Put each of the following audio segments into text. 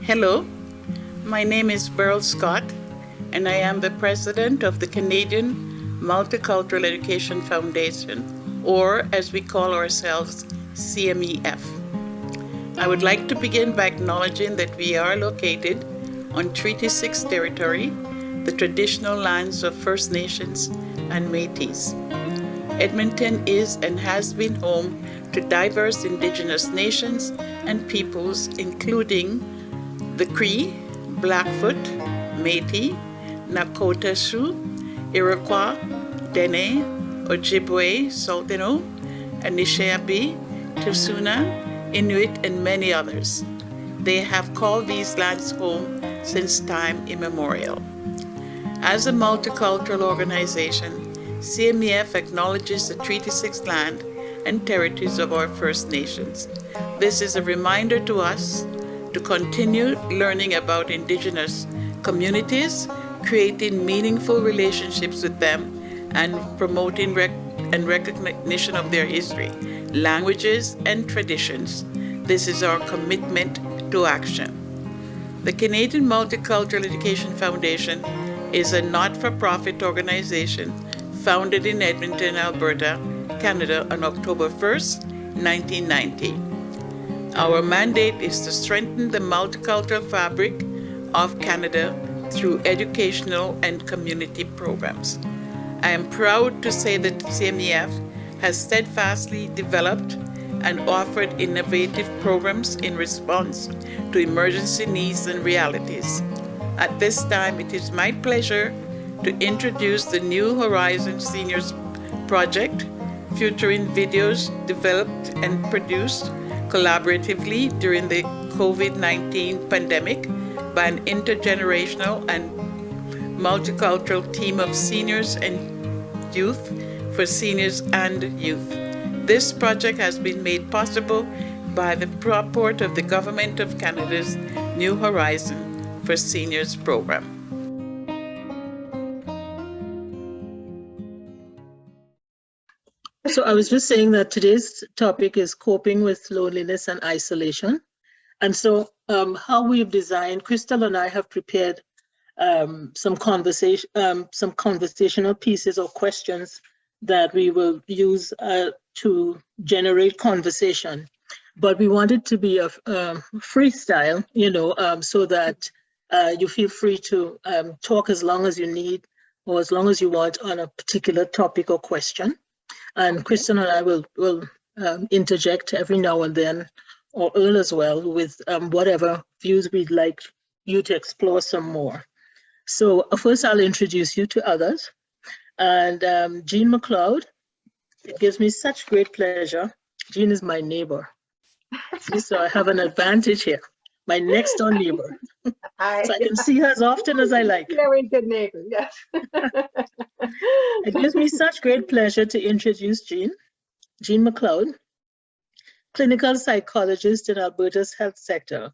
Hello, my name is Beryl Scott, and I am the president of the Canadian Multicultural Education Foundation, or as we call ourselves, CMEF. I would like to begin by acknowledging that we are located on Treaty 6 territory, the traditional lands of First Nations and Métis. Edmonton is and has been home to diverse Indigenous nations and peoples, including the Cree, Blackfoot, Métis, Nakota Sioux, Iroquois, Dene, Ojibwe, Sultano, Anishinaabe, Tusuna, Inuit, and many others. They have called these lands home since time immemorial. As a multicultural organization, CMEF acknowledges the Treaty 6 land and territories of our First Nations. This is a reminder to us to continue learning about Indigenous communities, creating meaningful relationships with them, and promoting recognition of their history, languages, and traditions. This is our commitment to action. The Canadian Multicultural Education Foundation is a not-for-profit organization founded in Edmonton, Alberta, Canada on October 1st, 1990. Our mandate is to strengthen the multicultural fabric of Canada through educational and community programs. I am proud to say that CMEF has steadfastly developed and offered innovative programs in response to emergency needs and realities. At this time, it is my pleasure to introduce the New Horizons Seniors Project, featuring videos developed and produced collaboratively during the COVID-19 pandemic by an intergenerational and multicultural team of seniors and youth for seniors and youth. This project has been made possible by the support of the Government of Canada's New Horizons for Seniors program. So I was just saying that today's topic is coping with loneliness and isolation. And so how we've designed, Crystal and I have prepared some conversational pieces or questions that we will use to generate conversation. But we want it to be a freestyle, so that you feel free to talk as long as you need or as long as you want on a particular topic or question. And Kristen and I will interject every now and then, or Earl as well, with whatever views we'd like you to explore some more. So first I'll introduce you to others. And Jean McLeod, it gives me such great pleasure. Jean is my neighbor. So I have an advantage here, my next door neighbor. Hi. So I can see her as often as I like. Very good neighbor, yes. It gives me such great pleasure to introduce Jean McLeod, clinical psychologist in Alberta's health sector,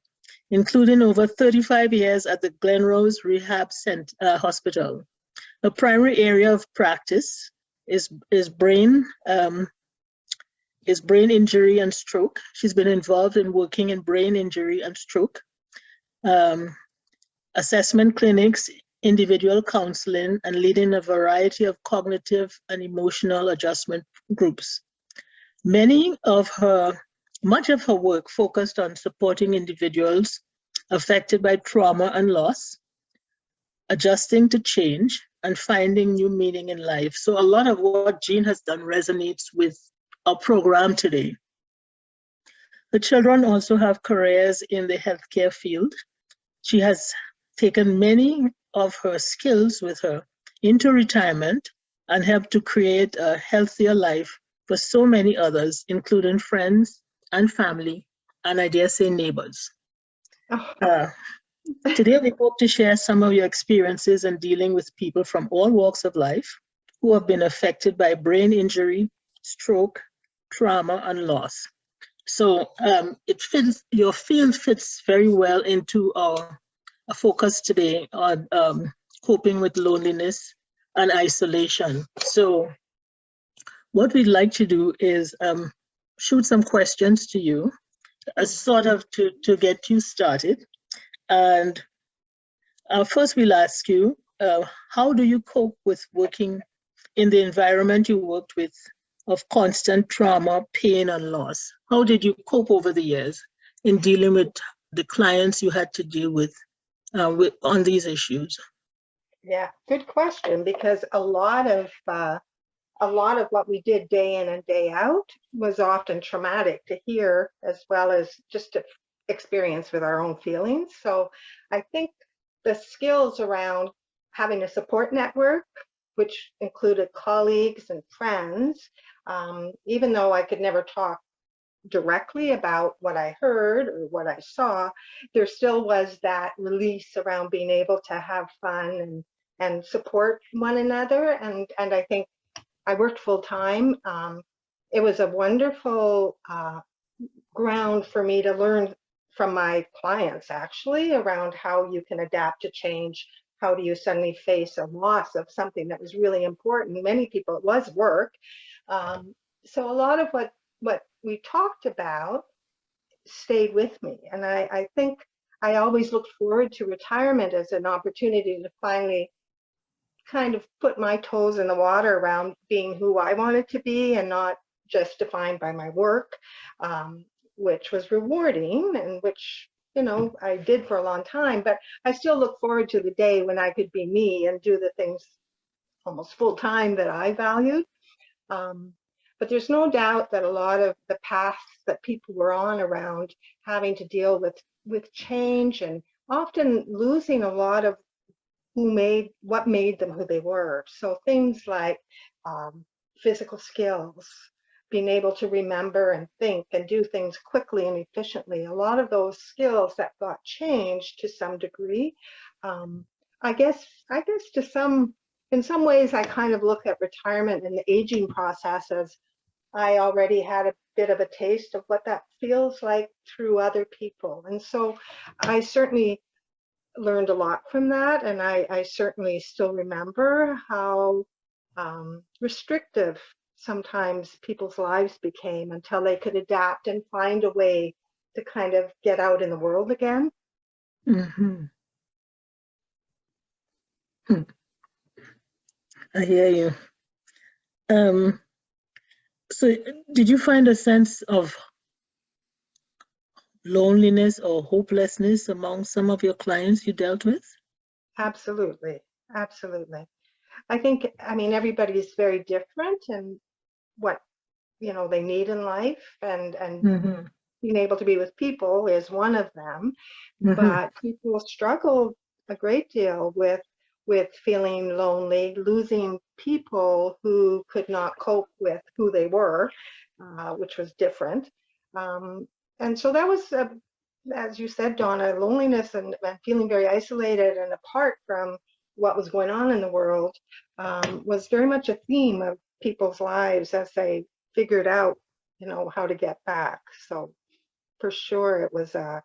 including over 35 years at the Glenrose Rehab Hospital. Her primary area of practice is brain injury and stroke. She's been involved in working in brain injury and stroke, assessment clinics, individual counseling, and leading a variety of cognitive and emotional adjustment groups. Much of her work focused on supporting individuals affected by trauma and loss, adjusting to change, and finding new meaning in life. So a lot of what Jean has done resonates with our program today. The children also have careers in the healthcare field. She has taken many of her skills with her into retirement and helped to create a healthier life for so many others, including friends and family, and I dare say neighbors. Today, we hope to share some of your experiences in dealing with people from all walks of life who have been affected by brain injury, stroke, trauma, and loss. So your field fits very well into our focus today on coping with loneliness and isolation. So what we'd like to do is shoot some questions to you, sort of to get you started. And first, we'll ask you, how do you cope with working in the environment you worked with of constant trauma, pain, and loss? How did you cope over the years in dealing with the clients you had to deal with, on these issues? Yeah, good question, because a lot of what we did day in and day out was often traumatic to hear, as well as just to experience with our own feelings. So I think the skills around having a support network, which included colleagues and friends, even though I could never talk directly about what I heard or what I saw, there still was that release around being able to have fun and support one another. And I think I worked full time. It was a wonderful ground for me to learn from my clients, actually, around how you can adapt to change. How do you suddenly face a loss of something that was really important? Many people, it was work. So a lot of what we talked about stayed with me. And I think I always looked forward to retirement as an opportunity to finally kind of put my toes in the water around being who I wanted to be and not just defined by my work, which was rewarding and which, I did for a long time. But I still look forward to the day when I could be me and do the things almost full time that I valued. But there's no doubt that a lot of the paths that people were on around having to deal with change and often losing a lot of what made them who they were. So things like physical skills, being able to remember and think and do things quickly and efficiently, a lot of those skills that got changed to some degree. I guess in some ways, I kind of look at retirement and the aging process as I already had a bit of a taste of what that feels like through other people. And so I certainly learned a lot from that. And I certainly still remember how restrictive sometimes people's lives became until they could adapt and find a way to kind of get out in the world again. Mm-hmm. I hear you. So did you find a sense of loneliness or hopelessness among some of your clients you dealt with? Absolutely. Absolutely. I think, everybody's very different in what, they need in life, and Mm-hmm. being able to be with people is one of them. Mm-hmm. But people struggle a great deal with feeling lonely, losing people who could not cope with who they were, which was different. And so that was, as you said, Donna, loneliness and feeling very isolated and apart from what was going on in the world, was very much a theme of people's lives as they figured out, how to get back. So for sure, it was a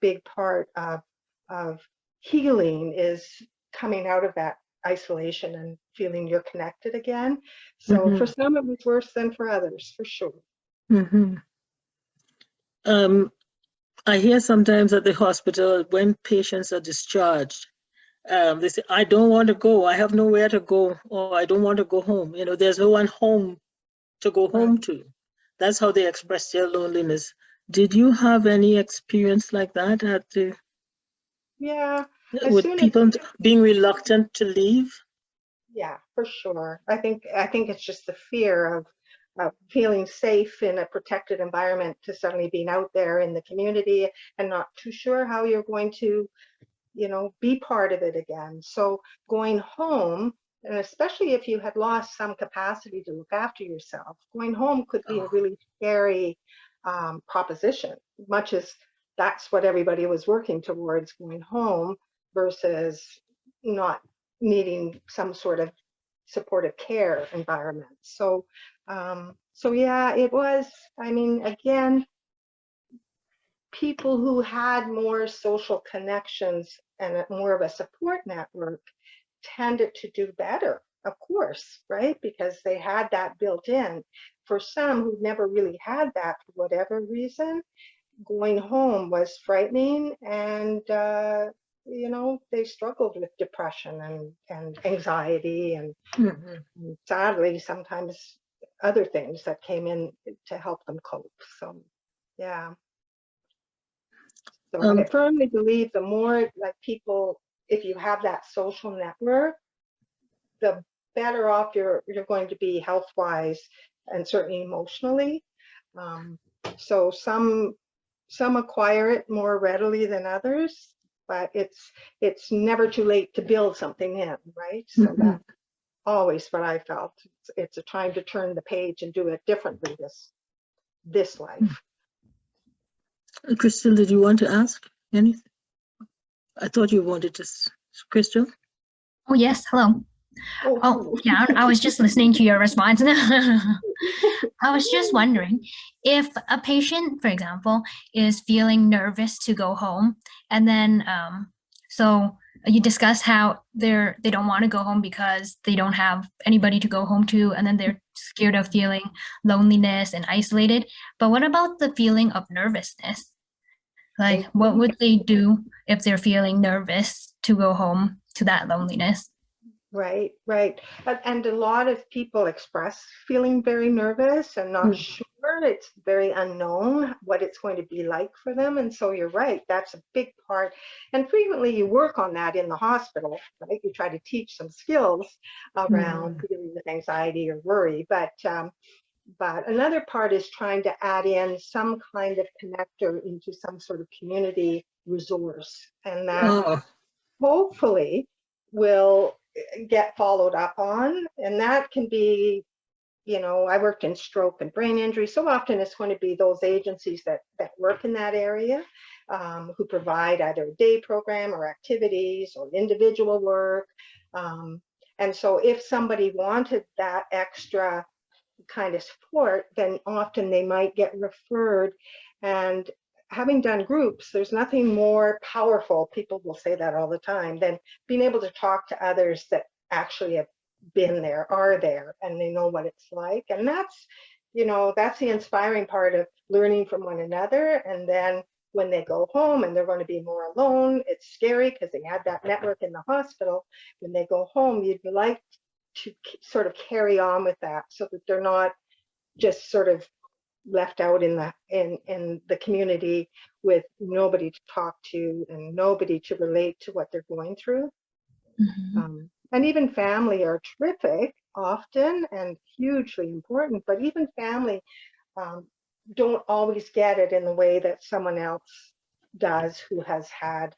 big part of healing, is coming out of that isolation and feeling you're connected again. So Mm-hmm. for some, it was worse than for others, for sure. Mm-hmm. I hear sometimes at the hospital when patients are discharged, they say, I don't want to go, I have nowhere to go, or I don't want to go home. There's no one home to go home to. That's how they express their loneliness. Did you have any experience like that Yeah, with people being reluctant to leave? Yeah, for sure. I think it's just the fear of feeling safe in a protected environment to suddenly being out there in the community and not too sure how you're going to, be part of it again. So going home, and especially if you had lost some capacity to look after yourself, going home could be a really scary proposition, much as that's what everybody was working towards, going home versus not needing some sort of supportive care environment. So yeah, it was, again, people who had more social connections and more of a support network tended to do better, of course, right? Because they had that built in. For some who never really had that for whatever reason, going home was frightening, and they struggled with depression and anxiety, and sadly sometimes other things that came in to help them cope. So yeah. So I firmly believe the more like people, if you have that social network, the better off you're going to be health-wise and certainly emotionally. So some acquire it more readily than others, but it's never too late to build something in, right? So that's always what I felt. It's a time to turn the page and do it differently this life. Crystal, did you want to ask anything? I thought you wanted to, Crystal? Oh, yes, hello. Oh, yeah, I was just listening to your response. I was just wondering if a patient, for example, is feeling nervous to go home, and then so you discuss how they don't want to go home because they don't have anybody to go home to, and then they're scared of feeling loneliness and isolated. But what about the feeling of nervousness? Like, what would they do if they're feeling nervous to go home to that loneliness? Right. And a lot of people express feeling very nervous and not sure. It's very unknown what it's going to be like for them. And so you're right, that's a big part. And frequently you work on that in the hospital, right? You try to teach some skills around dealing with anxiety or worry. But another part is trying to add in some kind of connector into some sort of community resource. And that hopefully will get followed up on, and that can be, I worked in stroke and brain injury, so often it's going to be those agencies that work in that area, who provide either a day program or activities or individual work, and so if somebody wanted that extra kind of support, then often they might get referred. And having done groups, there's nothing more powerful, people will say that all the time, than being able to talk to others that actually have been there, are there, and they know what it's like. And that's the inspiring part of learning from one another. And then when they go home and they're going to be more alone, it's scary because they had that network in the hospital. When they go home, you'd like to sort of carry on with that so that they're not just sort of left out in the community with nobody to talk to and nobody to relate to what they're going through. And even family are terrific often and hugely important, but even family don't always get it in the way that someone else does who has had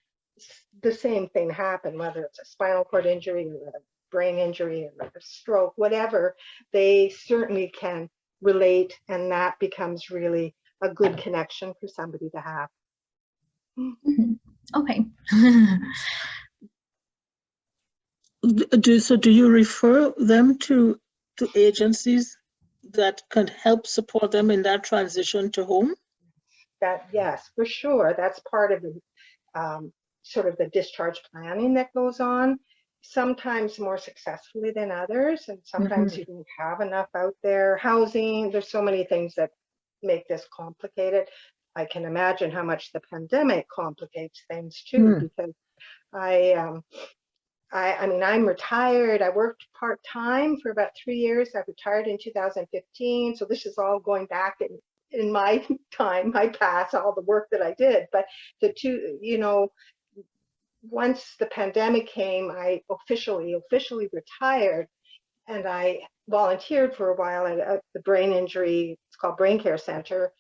the same thing happen, whether it's a spinal cord injury or a brain injury or a stroke, whatever. They certainly can relate, and that becomes really a good connection for somebody to have. Okay. Do you refer them to agencies that can help support them in that transition to home? That, yes, for sure. That's part of the sort of the discharge planning that goes on, sometimes more successfully than others. And sometimes you don't have enough out there. Housing, there's so many things that make this complicated. I can imagine how much the pandemic complicates things too, because I mean, I'm retired. I worked part-time for about 3 years. I retired in 2015. So this is all going back in my time, my past, all the work that I did. But once the pandemic came, I officially retired, and I volunteered for a while at the brain injury, it's called Brain Care Center,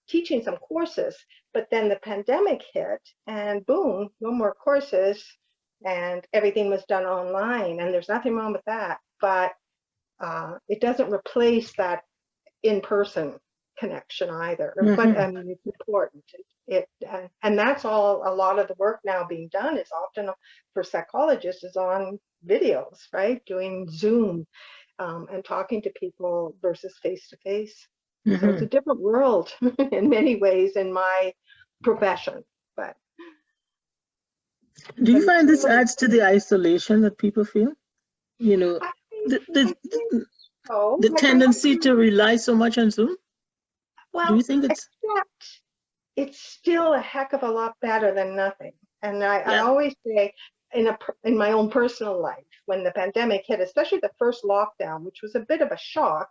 teaching some courses. But then the pandemic hit, and boom, no more courses. And everything was done online, and there's nothing wrong with that, but it doesn't replace that in-person connection either. But I mean, it's important. And that's all. A lot of the work now being done is often for psychologists is on videos, right? Doing Zoom and talking to people versus face-to-face. So it's a different world in many ways in my profession, but. Do you find this adds to the isolation that people feel? The tendency to rely so much on Zoom? Well, do you think it's it's still a heck of a lot better than nothing. And I Yeah. always say in my own personal life, when the pandemic hit, especially the first lockdown, which was a bit of a shock,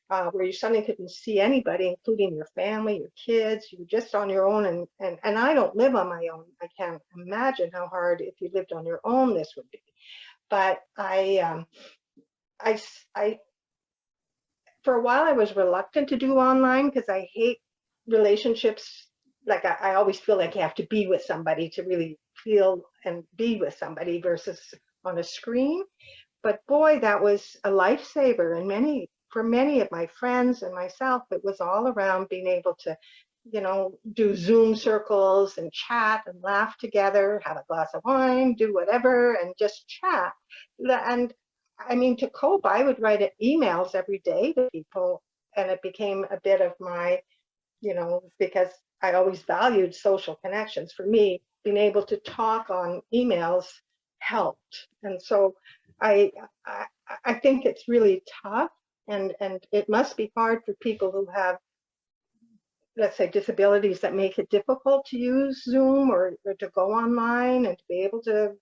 where you suddenly couldn't see anybody, including your family, your kids, you were just on your own. And I don't live on my own. I can't imagine how hard, if you lived on your own, this would be. But I for a while I was reluctant to do online because I hate relationships. Like I always feel like you have to be with somebody to really feel and be with somebody versus on a screen. But boy, that was a lifesaver. And for many of my friends and myself, it was all around being able to, do Zoom circles and chat and laugh together, have a glass of wine, do whatever, and just chat. And I mean, to cope, I would write emails every day to people, and it became a bit of my, because I always valued social connections. For me, being able to talk on emails helped. And so I think it's really tough, and it must be hard for people who have, let's say, disabilities that make it difficult to use Zoom or to go online and to be able to,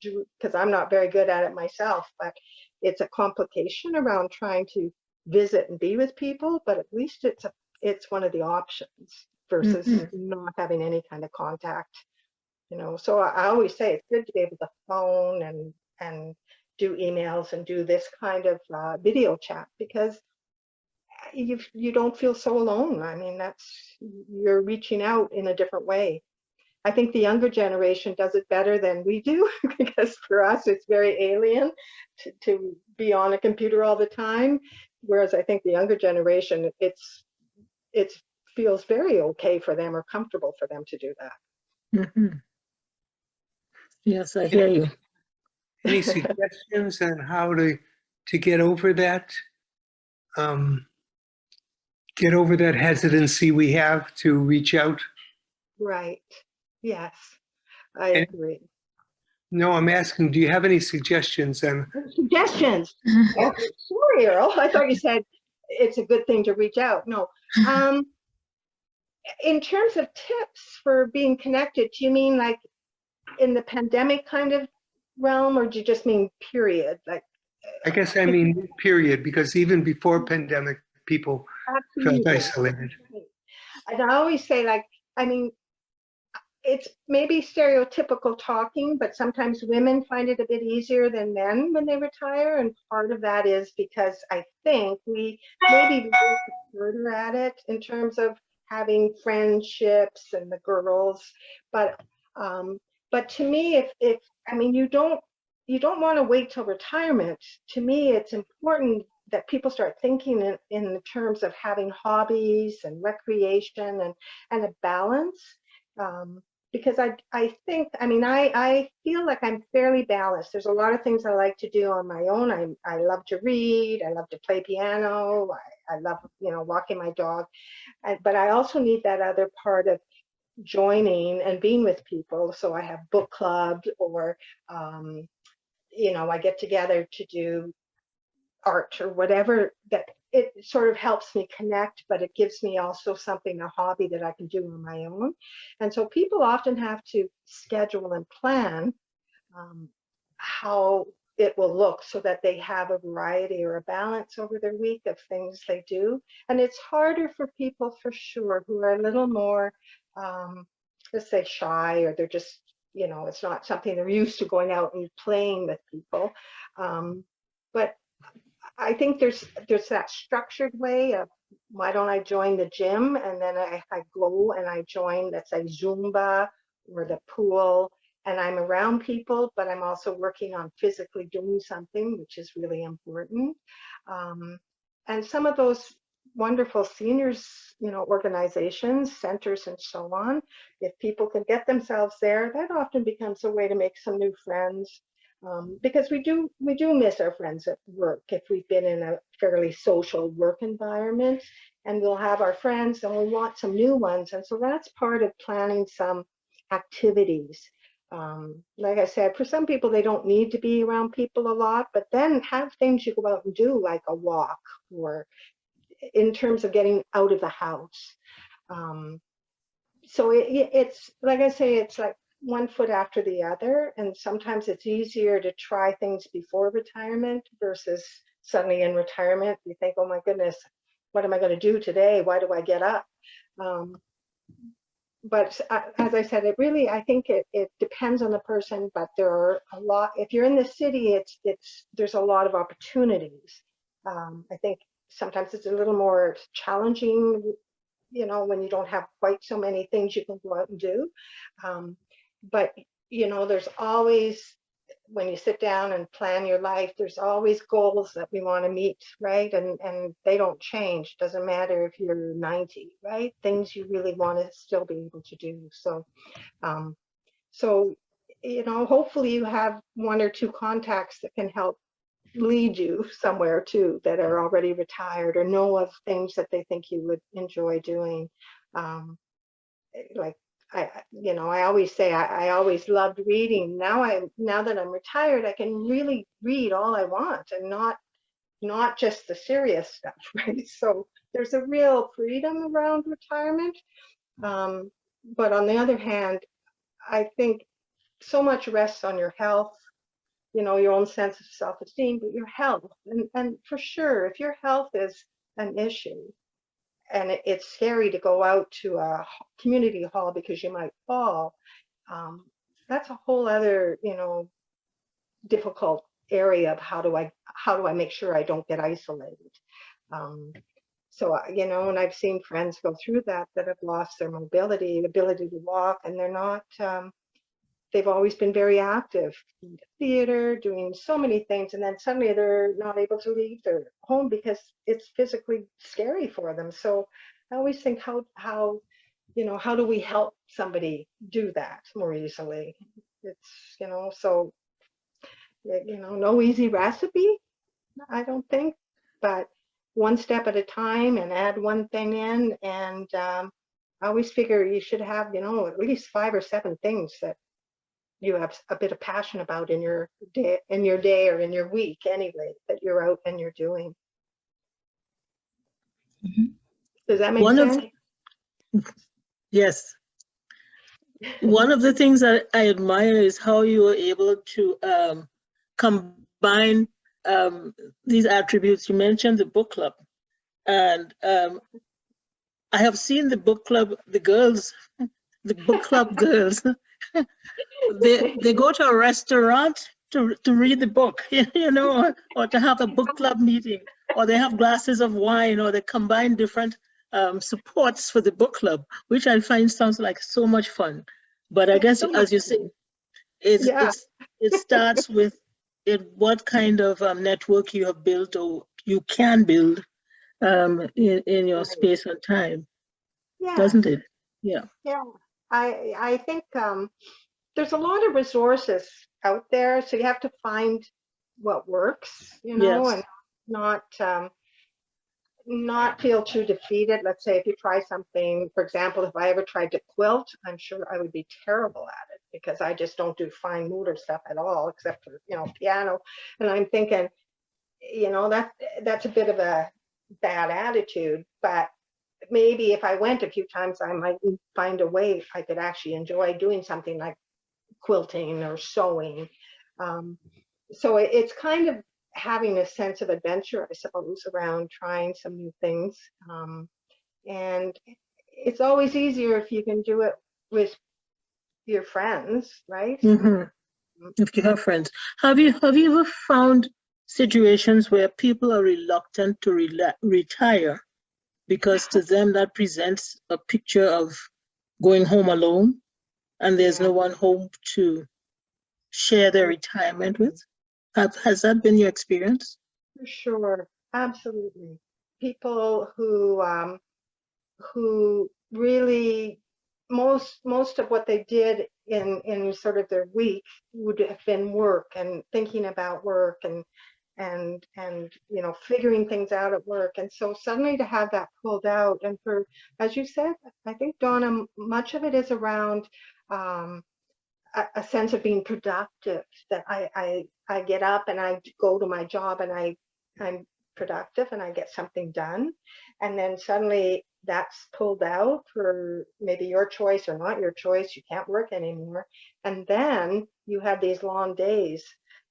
do, because I'm not very good at it myself, but it's a complication around trying to visit and be with people, but at least it's one of the options versus not having any kind of contact, So I always say it's good to be able to phone and do emails and do this kind of video chat, because you don't feel so alone. I mean, you're reaching out in a different way. I think the younger generation does it better than we do because for us it's very alien to be on a computer all the time. Whereas I think the younger generation, it feels very okay for them or comfortable for them to do that. Yes, I hear you. Any suggestions on how to get over that? Get over that hesitancy we have to reach out? Right. Yes, I agree. No, I'm asking, do you have any suggestions on? Suggestions? Sorry, Earl. I thought you said it's a good thing to reach out. No. In terms of tips for being connected, do you mean like in the pandemic kind of realm, or do you just mean period? Like, I guess I mean period, because even before pandemic, people felt isolated. And I always say, like, I mean, it's maybe stereotypical talking, but sometimes women find it a bit easier than men when they retire. And part of that is because I think we maybe work further at it in terms of having friendships and the girls. But to me, if I mean, you don't want to wait till retirement. To me, it's important that people start thinking in terms of having hobbies and recreation and a balance. Because I think, I mean, I feel like I'm fairly balanced. There's a lot of things I like to do on my own. I love to read. I love to play piano. I love, walking my dog. But I also need that other part of joining and being with people. So I have book clubs, or, I get together to do art or whatever, that it sort of helps me connect, but it gives me also a hobby that I can do on my own. And so people often have to schedule and plan how it will look so that they have a variety or a balance over their week of things they do. And it's harder for people, for sure, who are a little more, let's say, shy, or they're just, it's not something they're used to, going out and playing with people. But I think there's that structured way of, why don't I join the gym, and then I go and I join, let's say, Zumba or the pool, and I'm around people, but I'm also working on physically doing something, which is really important. And some of those wonderful seniors, organizations, centers, and so on, if people can get themselves there, that often becomes a way to make some new friends. Because we do miss our friends at work if we've been in a fairly social work environment, and we'll have our friends and we'll want some new ones. And so that's part of planning some activities. Like I said, for some people, they don't need to be around people a lot, but then have things you go out and do, like a walk, or in terms of getting out of the house. So it's like I say, it's like one foot after the other, and sometimes it's easier to try things before retirement versus suddenly in retirement you think, oh my goodness, what am I going to do today? Why do I get up? But as I said, it really, I think it depends on the person, but there are a lot, if you're in the city, there's a lot of opportunities. I think sometimes it's a little more challenging, when you don't have quite so many things you can go out and do. But, there's always, when you sit down and plan your life, there's always goals that we want to meet, right? And they don't change. Doesn't matter if you're 90, right? Things you really want to still be able to do. So, hopefully you have one or two contacts that can help lead you somewhere too, that are already retired or know of things that they think you would enjoy doing. Like I always say I always loved reading. Now that I'm retired, I can really read all I want and not just the serious stuff, right? So there's a real freedom around retirement. But on the other hand, I think so much rests on your health, your own sense of self-esteem, but your health. And for sure, if your health is an issue, and it's scary to go out to a community hall because you might fall, that's a whole other, difficult area of how do I make sure I don't get isolated. So, and I've seen friends go through that have lost their mobility, ability to walk, and they're not, they've always been very active in theater, doing so many things, and then suddenly they're not able to leave their home because it's physically scary for them. So I always think how do we help somebody do that more easily? It's, so, no easy recipe, I don't think, but one step at a time and add one thing in. And I always figure you should have, at least 5 or 7 things that you have a bit of passion about in your day or in your week anyway, that you're out and you're doing. Does that make sense? Yes. One of the things that I admire is how you were able to combine these attributes. You mentioned the book club, and I have seen the book club, the book club girls. They go to a restaurant to read the book, or to have a book club meeting, or they have glasses of wine, or they combine different supports for the book club, which I find sounds like so much fun. But I guess, as you say, it starts with what kind of network you have built or you can build in your space and time, doesn't it? Yeah. Yeah, I think there's a lot of resources out there, so you have to find what works, Yes. and not feel too defeated. Let's say if you try something, for example, if I ever tried to quilt, I'm sure I would be terrible at it because I just don't do fine motor stuff at all, except for, piano. And I'm thinking, that's a bit of a bad attitude, but maybe if I went a few times, I might find a way I could actually enjoy doing something like quilting or sewing. So it's kind of having a sense of adventure, I suppose, around trying some new things. And it's always easier if you can do it with your friends, right? Mm-hmm. If you have friends. Have you ever found situations where people are reluctant to retire because to them that presents a picture of going home alone and there's no one home to share their retirement with? Has that been your experience? For sure, absolutely. People who really most of what they did in sort of their week would have been work and thinking about work and figuring things out at work. And so suddenly to have that pulled out, and for, as you said, I think, Donna, much of it is around a sense of being productive, that I get up and I go to my job and I'm productive and I get something done. And then suddenly that's pulled out for maybe your choice or not your choice, you can't work anymore. And then you have these long days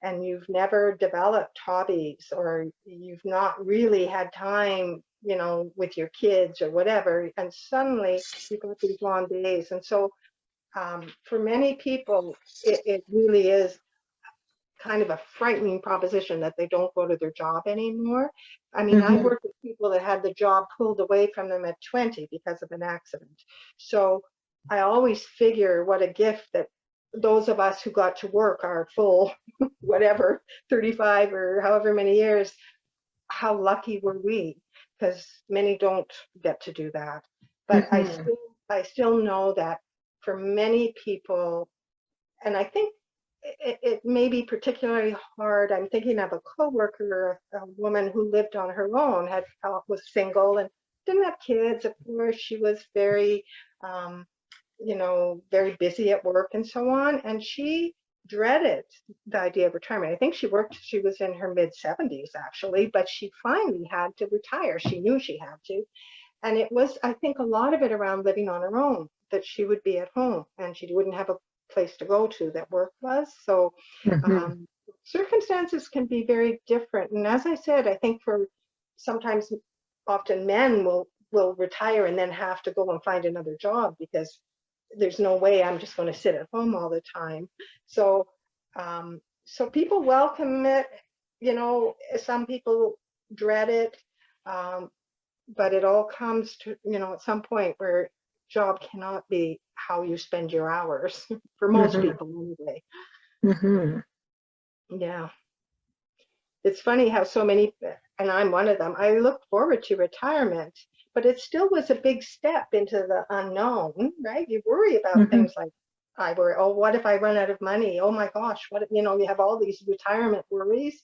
and you've never developed hobbies, or you've not really had time, you know, with your kids or whatever. And suddenly you've got these long days. And so for many people, it really is kind of a frightening proposition that they don't go to their job anymore. I mean, I work with people that had the job pulled away from them at 20 because of an accident. So I always figure what a gift that those of us who got to work our full, whatever, 35 or however many years, how lucky were we? Because many don't get to do that. But I still know that for many people, and I think it may be particularly hard. I'm thinking of a coworker, a woman who lived on her own, was single and didn't have kids. Of course, she was very, you know, very busy at work and so on. And she dreaded the idea of retirement. I think she was in her mid 70s actually, but she finally had to retire. She knew she had to. And it was, I think, a lot of it around living on her own, that she would be at home and she wouldn't have a place to go to that work was. So circumstances can be very different. And as I said, I think for sometimes, often men will retire and then have to go and find another job because there's no way I'm just going to sit at home all the time. So so people welcome it, you know, some people dread it, but it all comes to, you know, at some point where job cannot be how you spend your hours for most people anyway. Yeah. It's funny how so many, and I'm one of them, I look forward to retirement, but it still was a big step into the unknown, right? You worry about things like, I worry, oh, what if I run out of money? Oh my gosh, what if, you know, you have all these retirement worries.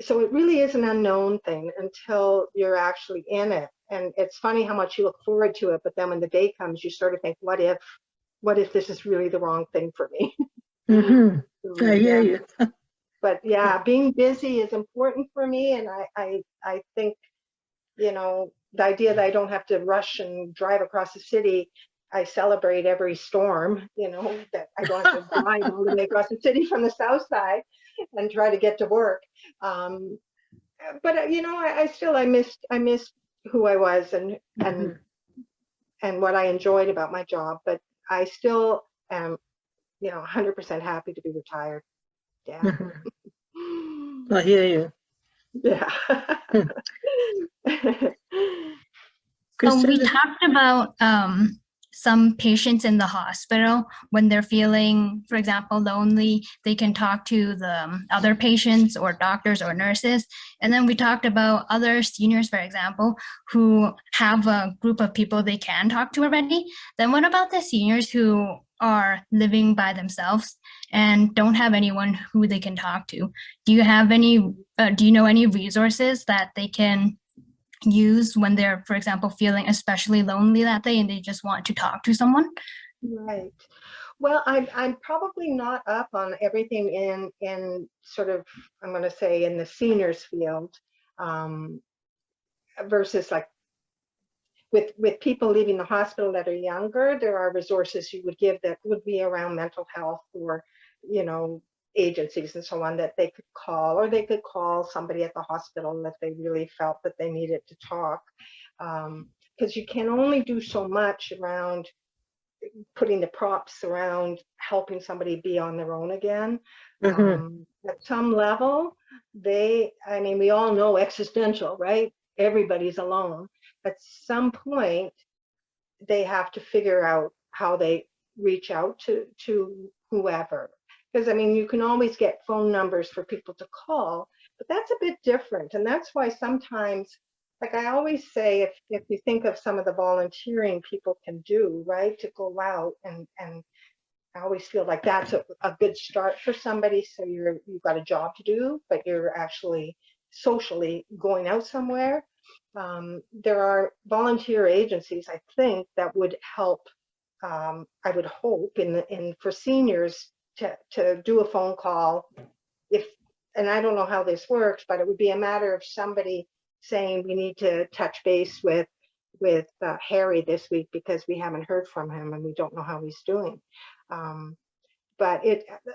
So it really is an unknown thing until you're actually in it. And it's funny how much you look forward to it, but then when the day comes, you sort of think, what if this is really the wrong thing for me? So, I hear you. But yeah, being busy is important for me. And I think, you know, the idea that I don't have to rush and drive across the city, I celebrate every storm, you know, that I don't have to drive all the way across the city from the south side and try to get to work. But you know, I missed who I was and what I enjoyed about my job. But I still am, you know, 100% happy to be retired. Yeah. I hear you. Yeah. So we Christina. talked about some patients in the hospital when they're feeling, for example, lonely, they can talk to the other patients or doctors or nurses. And then we talked about other seniors, for example, who have a group of people they can talk to already. Then what about the seniors who are living by themselves and don't have anyone who they can talk to? Do you have any, do you know any resources that they can use when they're, for example, feeling especially lonely that day and they just want to talk to someone? Right. Well, I'm probably not up on everything in sort of, I'm going to say, in the seniors field, versus like with people leaving the hospital that are younger. There are resources you would give that would be around mental health, or, you know, agencies and so on that they could call, or they could call somebody at the hospital if they really felt that they needed to talk, because you can only do so much around putting the props around helping somebody be on their own again. At some level, I mean, we all know existential, right? Everybody's alone. At some point, they have to figure out how they reach out to whoever. Because I mean, you can always get phone numbers for people to call, but that's a bit different. And that's why sometimes, like I always say, if you think of some of the volunteering people can do, right, to go out and I always feel like that's a good start for somebody. So you've got a job to do, but you're actually socially going out somewhere. There are volunteer agencies, I think, that would help. I would hope for seniors to do a phone call, and I don't know how this works, but it would be a matter of somebody saying we need to touch base with Harry this week because we haven't heard from him and we don't know how he's doing. But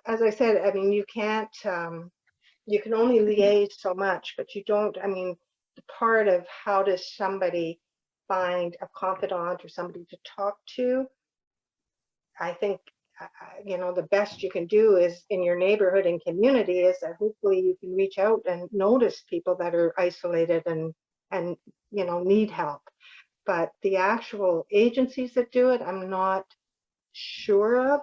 as I said, I mean, you can't, you can only liaise so much, but you don't, I mean, the part of how does somebody find a confidant or somebody to talk to, I think, you know, the best you can do is in your neighborhood and community is that hopefully you can reach out and notice people that are isolated and, you know, need help. But the actual agencies that do it, I'm not sure of,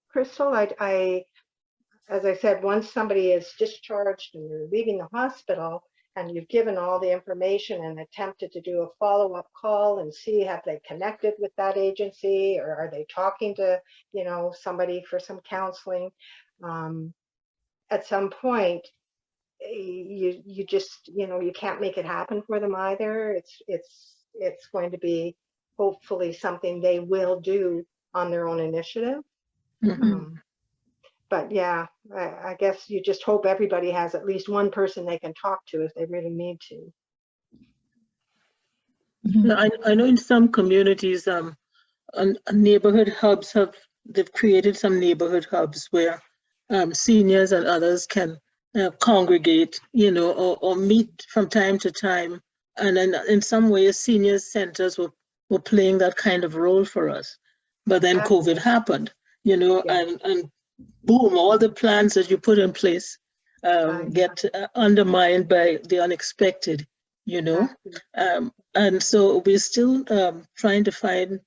Crystal. As I said, once somebody is discharged and you're leaving the hospital and you've given all the information and attempted to do a follow-up call and see have they connected with that agency or are they talking to, you know, somebody for some counseling, at some point you just, you know, you can't make it happen for them either. It's going to be hopefully something they will do on their own initiative. But yeah, I guess you just hope everybody has at least one person they can talk to if they really need to. I know in some communities, neighborhood hubs they've created some neighborhood hubs where seniors and others can congregate, you know, or meet from time to time. And then in some ways, seniors centers were playing that kind of role for us. But then COVID happened, you know, and boom, all the plans that you put in place get undermined by the unexpected, you know. And so we're still trying to find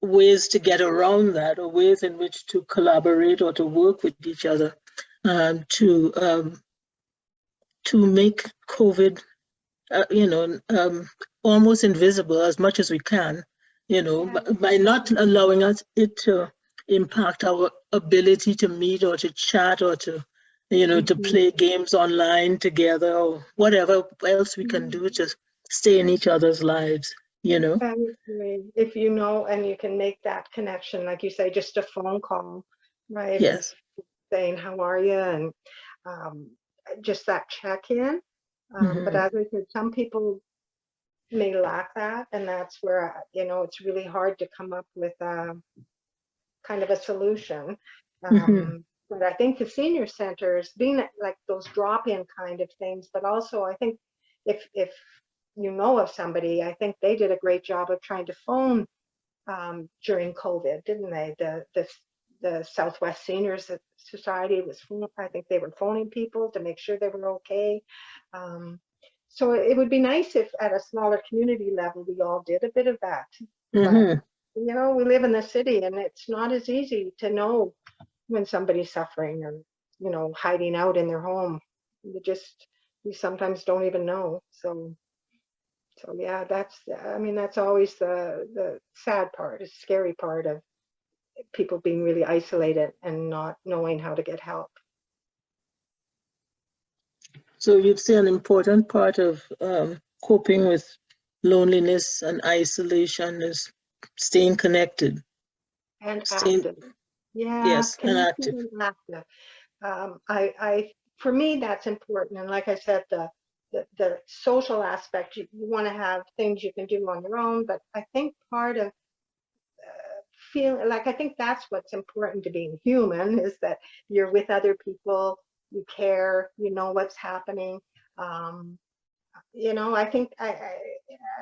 ways to get around that, or ways in which to collaborate or to work with each other to make COVID, you know, almost invisible as much as we can, you know, by not allowing it to impact our ability to meet or to chat or to, you know, to play games online together or whatever else we can do to stay in each other's lives, you know. If you know, and you can make that connection, like you say, just a phone call, right? Yes. Saying, how are you? And just that check-in. But as I said, some people may lack that. And that's where, you know, it's really hard to come up with kind of a solution. But I think the senior centers being like those drop-in kind of things, but also I think if you know of somebody, I think they did a great job of trying to phone during COVID, didn't they? The Southwest Seniors Society was, I think they were phoning people to make sure they were okay. So it would be nice if at a smaller community level, we all did a bit of that. But, you know, we live in the city and it's not as easy to know when somebody's suffering or, you know, hiding out in their home. You sometimes don't even know. So yeah, that's always the sad part, the scary part of people being really isolated and not knowing how to get help. So you'd say an important part of coping with loneliness and isolation is staying connected. And active. Yeah, yes, and active. For me, that's important. And like I said, the social aspect, you want to have things you can do on your own, but I think part of I think that's what's important to being human is that you're with other people, you care, you know what's happening. You know, I think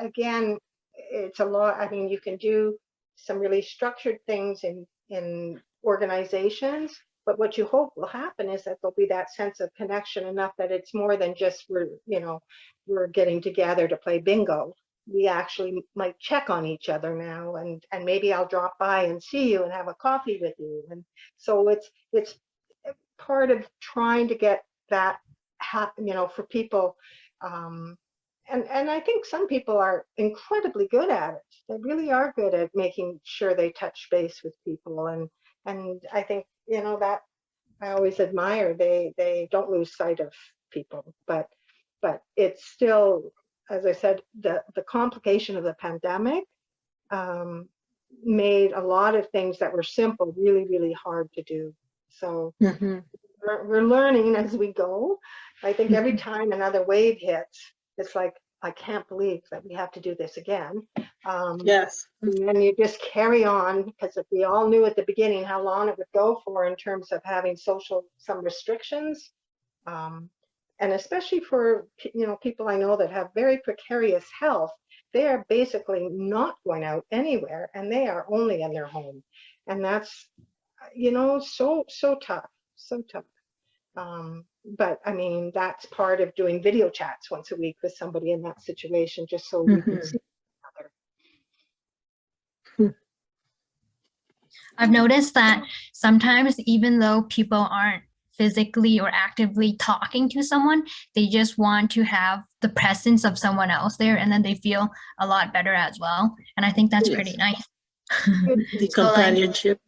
again, it's a lot. I mean, you can do some really structured things in organizations, but what you hope will happen is that there'll be that sense of connection enough that it's more than just we're getting together to play bingo. We actually might check on each other now, and maybe I'll drop by and see you and have a coffee with you. And so it's part of trying to get that for people. And I think some people are incredibly good at it. They really are good at making sure they touch base with people. And I think, that I always admire. They don't lose sight of people, but it's still, as I said, the complication of the pandemic made a lot of things that were simple really, really hard to do. So we're learning as we go. I think every time another wave hits, it's like, I can't believe that we have to do this again. Yes. And then you just carry on, because if we all knew at the beginning how long it would go for in terms of having some restrictions, and especially for people I know that have very precarious health, they are basically not going out anywhere, and they are only in their home, and that's so tough, so tough. But I mean, that's part of doing video chats once a week with somebody in that situation, just so we can see each other. I've noticed that sometimes, even though people aren't physically or actively talking to someone, they just want to have the presence of someone else there, and then they feel a lot better as well. And I think that's pretty nice. The companionship.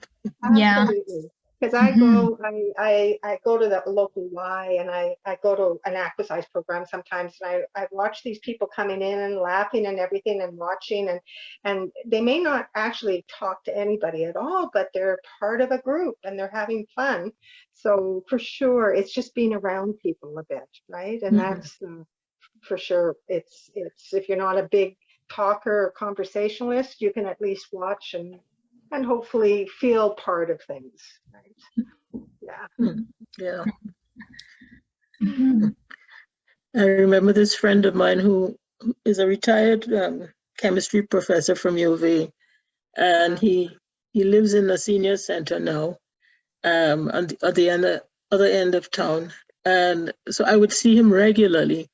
Yeah. Absolutely. Because I go, I go to the local Y, and I go to an exercise program sometimes, and I watch these people coming in and laughing and everything and watching, and they may not actually talk to anybody at all, but they're part of a group and they're having fun. So for sure, it's just being around people a bit, right? And that's for sure. It's if you're not a big talker or conversationalist, you can at least watch and hopefully feel part of things, right? Yeah. I remember this friend of mine who is a retired chemistry professor from U of A, and he lives in a senior center now, at the other end of town. And so I would see him regularly,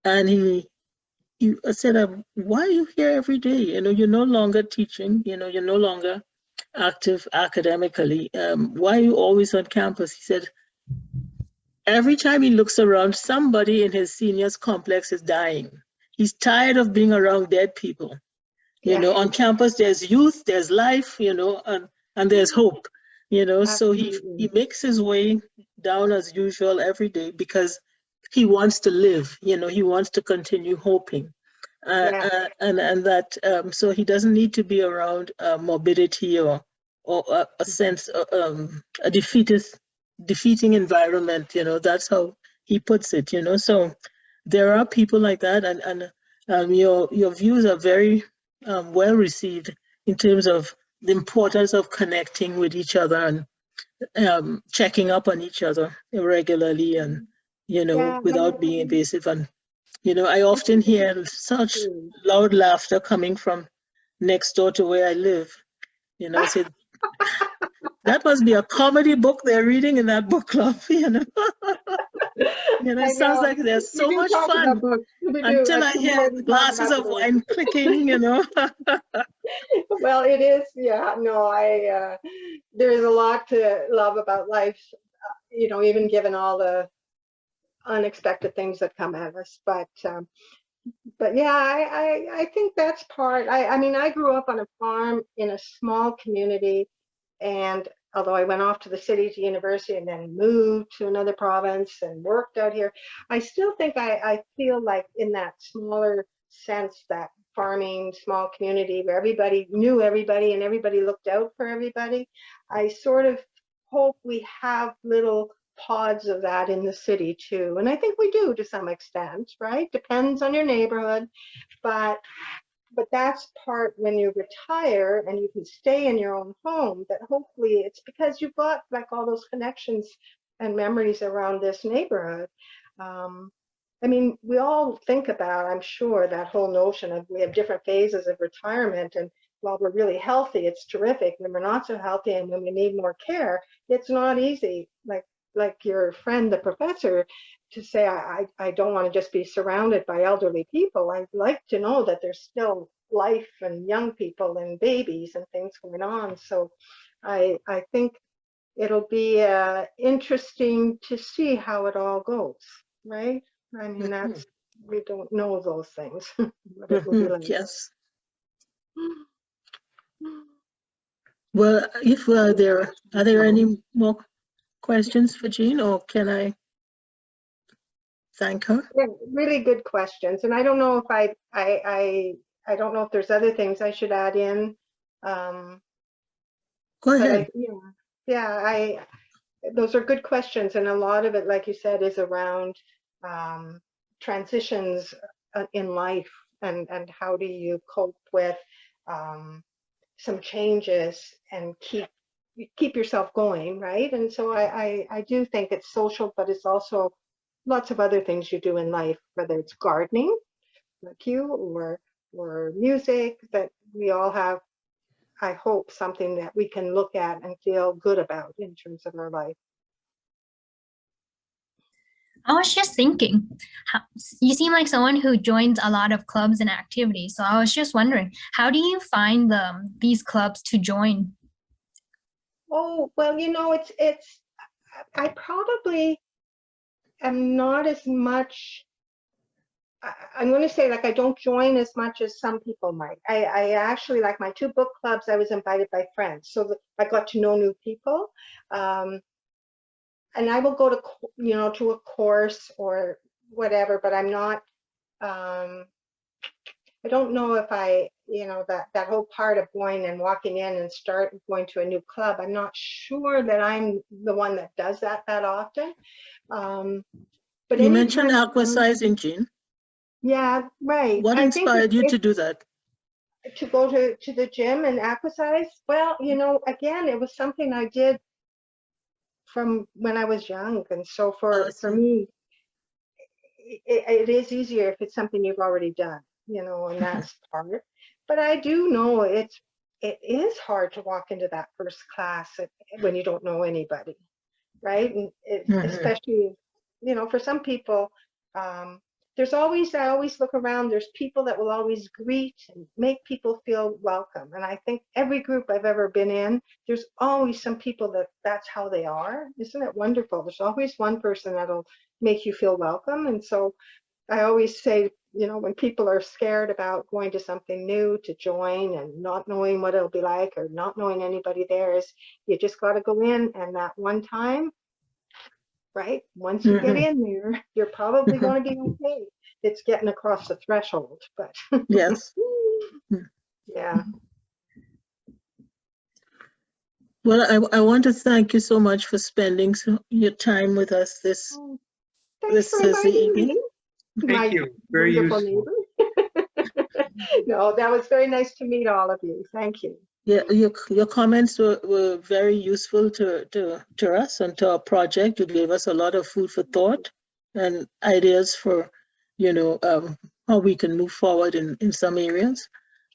and I said, why are you here every day? You're no longer teaching, you're no longer active academically. Why are you always on campus? He said, every time he looks around, somebody in his seniors complex is dying. He's tired of being around dead people. On campus, there's youth, there's life, and there's hope, so he makes his way down as usual every day because he wants to live, he wants to continue hoping. And that, so he doesn't need to be around morbidity or a sense of a defeating environment, that's how he puts it, so there are people like that, and your views are very well received in terms of the importance of connecting with each other and checking up on each other regularly and, without being invasive. And, I often hear such loud laughter coming from next door to where I live. I said, that must be a comedy book they're reading in that book club, It sounds like there's so much fun until I hear glasses of wine clicking, Well, it is, there's a lot to love about life, even given all the unexpected things that come at us. But yeah, I think that's part. I mean, I grew up on a farm in a small community, and although I went off to the city to university and then moved to another province and worked out here, I still think I feel like in that smaller sense, that farming small community where everybody knew everybody and everybody looked out for everybody, I sort of hope we have little pods of that in the city too. And I think we do to some extent, right? Depends on your neighborhood, but that's part when you retire and you can stay in your own home, that hopefully it's because you've got like all those connections and memories around this neighborhood. I mean, we all think about, I'm sure, that whole notion of we have different phases of retirement, and while we're really healthy, it's terrific. When we're not so healthy and when we need more care, it's not easy. Like your friend, the professor, to say, I don't want to just be surrounded by elderly people. I'd like to know that there's still life and young people and babies and things going on. So I think it'll be interesting to see how it all goes, right? I mean, we don't know those things. What it will be like. Yes. Well, if are there any more questions for Jean, or can I thank her? Yeah, really good questions, and I don't know if I don't know if there's other things I should add in. Go ahead. Those are good questions, and a lot of it, like you said, is around transitions in life, and how do you cope with some changes and keep yourself going, right? And so I do think it's social, but it's also lots of other things you do in life, whether it's gardening, like you, or music, that we all have, I hope, something that we can look at and feel good about in terms of our life. I was just thinking, you seem like someone who joins a lot of clubs and activities. So I was just wondering, how do you find these clubs to join? Oh, well, I probably am not as much, I'm going to say, like, I don't join as much as some people might. I actually, like my 2 book clubs, I was invited by friends, so that I got to know new people. And I will go to, to a course or whatever, but I'm not, I don't know if that whole part of going and walking in and start going to a new club, I'm not sure that I'm the one that does that often. But you mentioned anytime, aquasizing, Jean. yeah, right. What I think inspired you to do that? to go to the gym and exercise. Well, again, it was something I did from when I was young, and so for me, it is easier if it's something you've already done, and that's part. But I do know it is hard to walk into that first class when you don't know anybody, right? And especially, for some people, I always look around, there's people that will always greet and make people feel welcome. And I think every group I've ever been in, there's always some people that's how they are. Isn't it wonderful? There's always one person that'll make you feel welcome. And so I always say, when people are scared about going to something new, to join and not knowing what it'll be like or not knowing anybody there, is you just got to go in, and that one time, right? Once you get in there, you're probably going to be okay. It's getting across the threshold, but yes. Yeah. Well, I want to thank you so much for spending your time with us this evening. Thank you. Very useful. No, that was very nice to meet all of you. Thank you. Yeah, your comments were very useful to us and to our project. You gave us a lot of food for thought and ideas for, how we can move forward in some areas.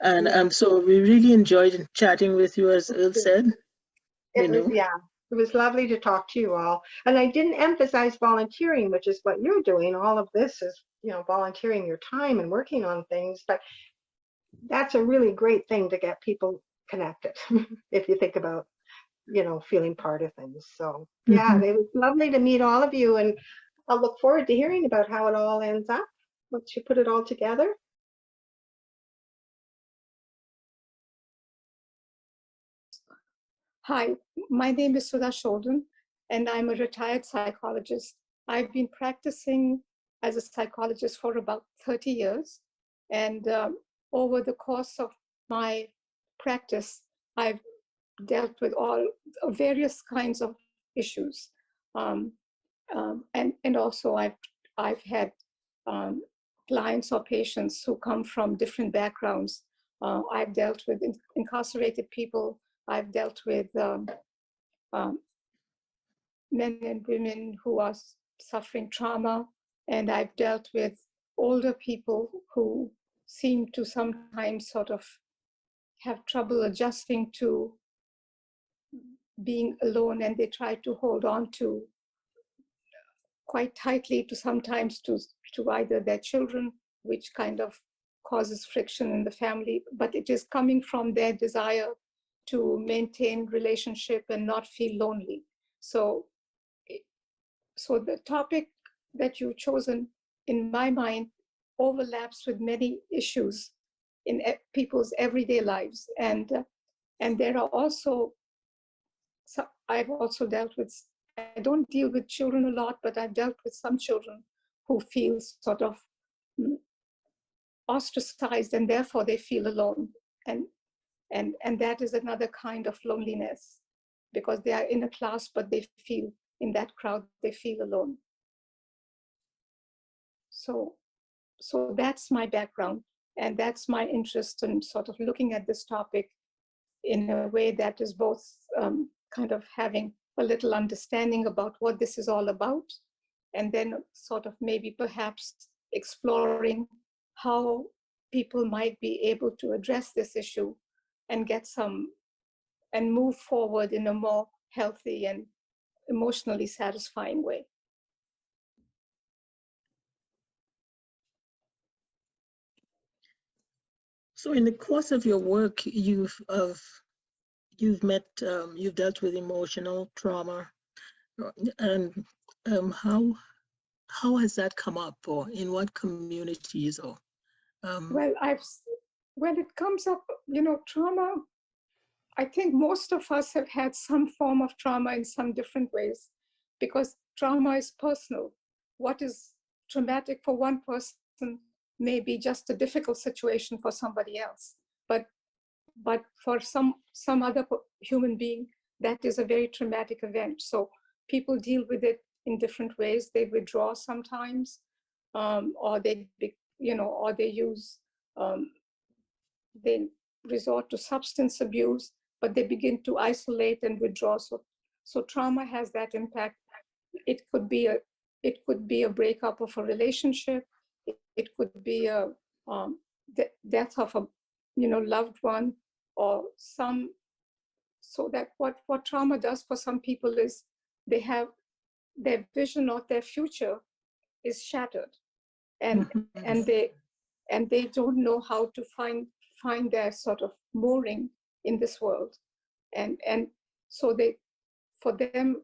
And so we really enjoyed chatting with you, as Earl said. It was lovely to talk to you all. And I didn't emphasize volunteering, which is what you're doing. All of this is, volunteering your time and working on things. But that's a really great thing to get people connected, if you think about, feeling part of things. So yeah, it was lovely to meet all of you, and I'll look forward to hearing about how it all ends up once you put it all together. Hi, my name is Sudha, and I'm a retired psychologist. I've been practicing as a psychologist for about 30 years. And over the course of my practice, I've dealt with all various kinds of issues. And also I've had clients or patients who come from different backgrounds. I've dealt with incarcerated people. I've dealt with men and women who are suffering trauma, and I've dealt with older people who seem to sometimes sort of have trouble adjusting to being alone, and they try to hold on to quite tightly to sometimes to either their children, which kind of causes friction in the family, but it is coming from their desire to maintain relationship and not feel lonely. So the topic that you've chosen, in my mind, overlaps with many issues in people's everyday lives. And there are also, I've also dealt with, I don't deal with children a lot, but I've dealt with some children who feel sort of ostracized, and therefore they feel alone. And that is another kind of loneliness, because they are in a class, but they feel in that crowd, they feel alone. So that's my background. And that's my interest in sort of looking at this topic in a way that is both kind of having a little understanding about what this is all about, and then sort of maybe perhaps exploring how people might be able to address this issue and get some and move forward in a more healthy and emotionally satisfying way. So in the course of your work, you've dealt with emotional trauma, and how has that come up, or in what communities, or Well, it comes up, trauma. I think most of us have had some form of trauma in some different ways, because trauma is personal. What is traumatic for one person may be just a difficult situation for somebody else. But for some other human being, that is a very traumatic event. So people deal with it in different ways. They withdraw sometimes, or they use, they resort to substance abuse, but they begin to isolate and withdraw. So trauma has that impact. It could be a breakup of a relationship. It could be a death of a loved one, or some. So that what trauma does for some people is they have their vision of their future is shattered, and they don't know how to find their sort of mooring in this world, and so for them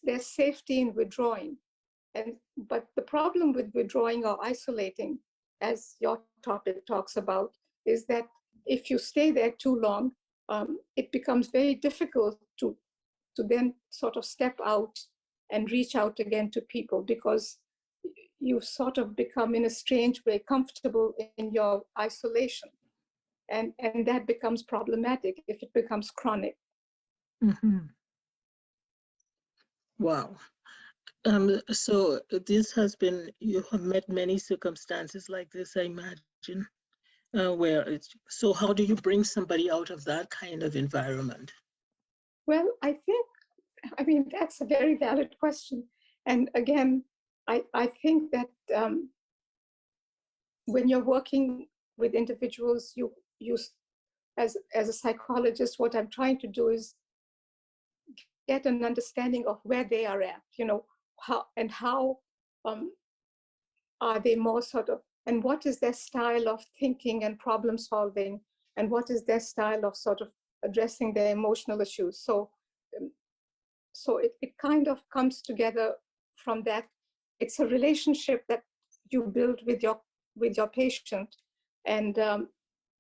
there's safety in withdrawing, but the problem with withdrawing or isolating, as your topic talks about, is that if you stay there too long, it becomes very difficult to then sort of step out and reach out again to people, because you sort of become in a strange way comfortable in your isolation, and that becomes problematic if it becomes chronic. Wow. So this has been, you have met many circumstances like this, I imagine, where so how do you bring somebody out of that kind of environment? Well, I mean, that's a very valid question. And again, I think that when you're working with individuals, you as a psychologist, what I'm trying to do is get an understanding of where they are at, how are they more sort of, and what is their style of thinking and problem solving, and what is their style of sort of addressing their emotional issues. So it kind of comes together from that. It's a relationship that you build with your patient, and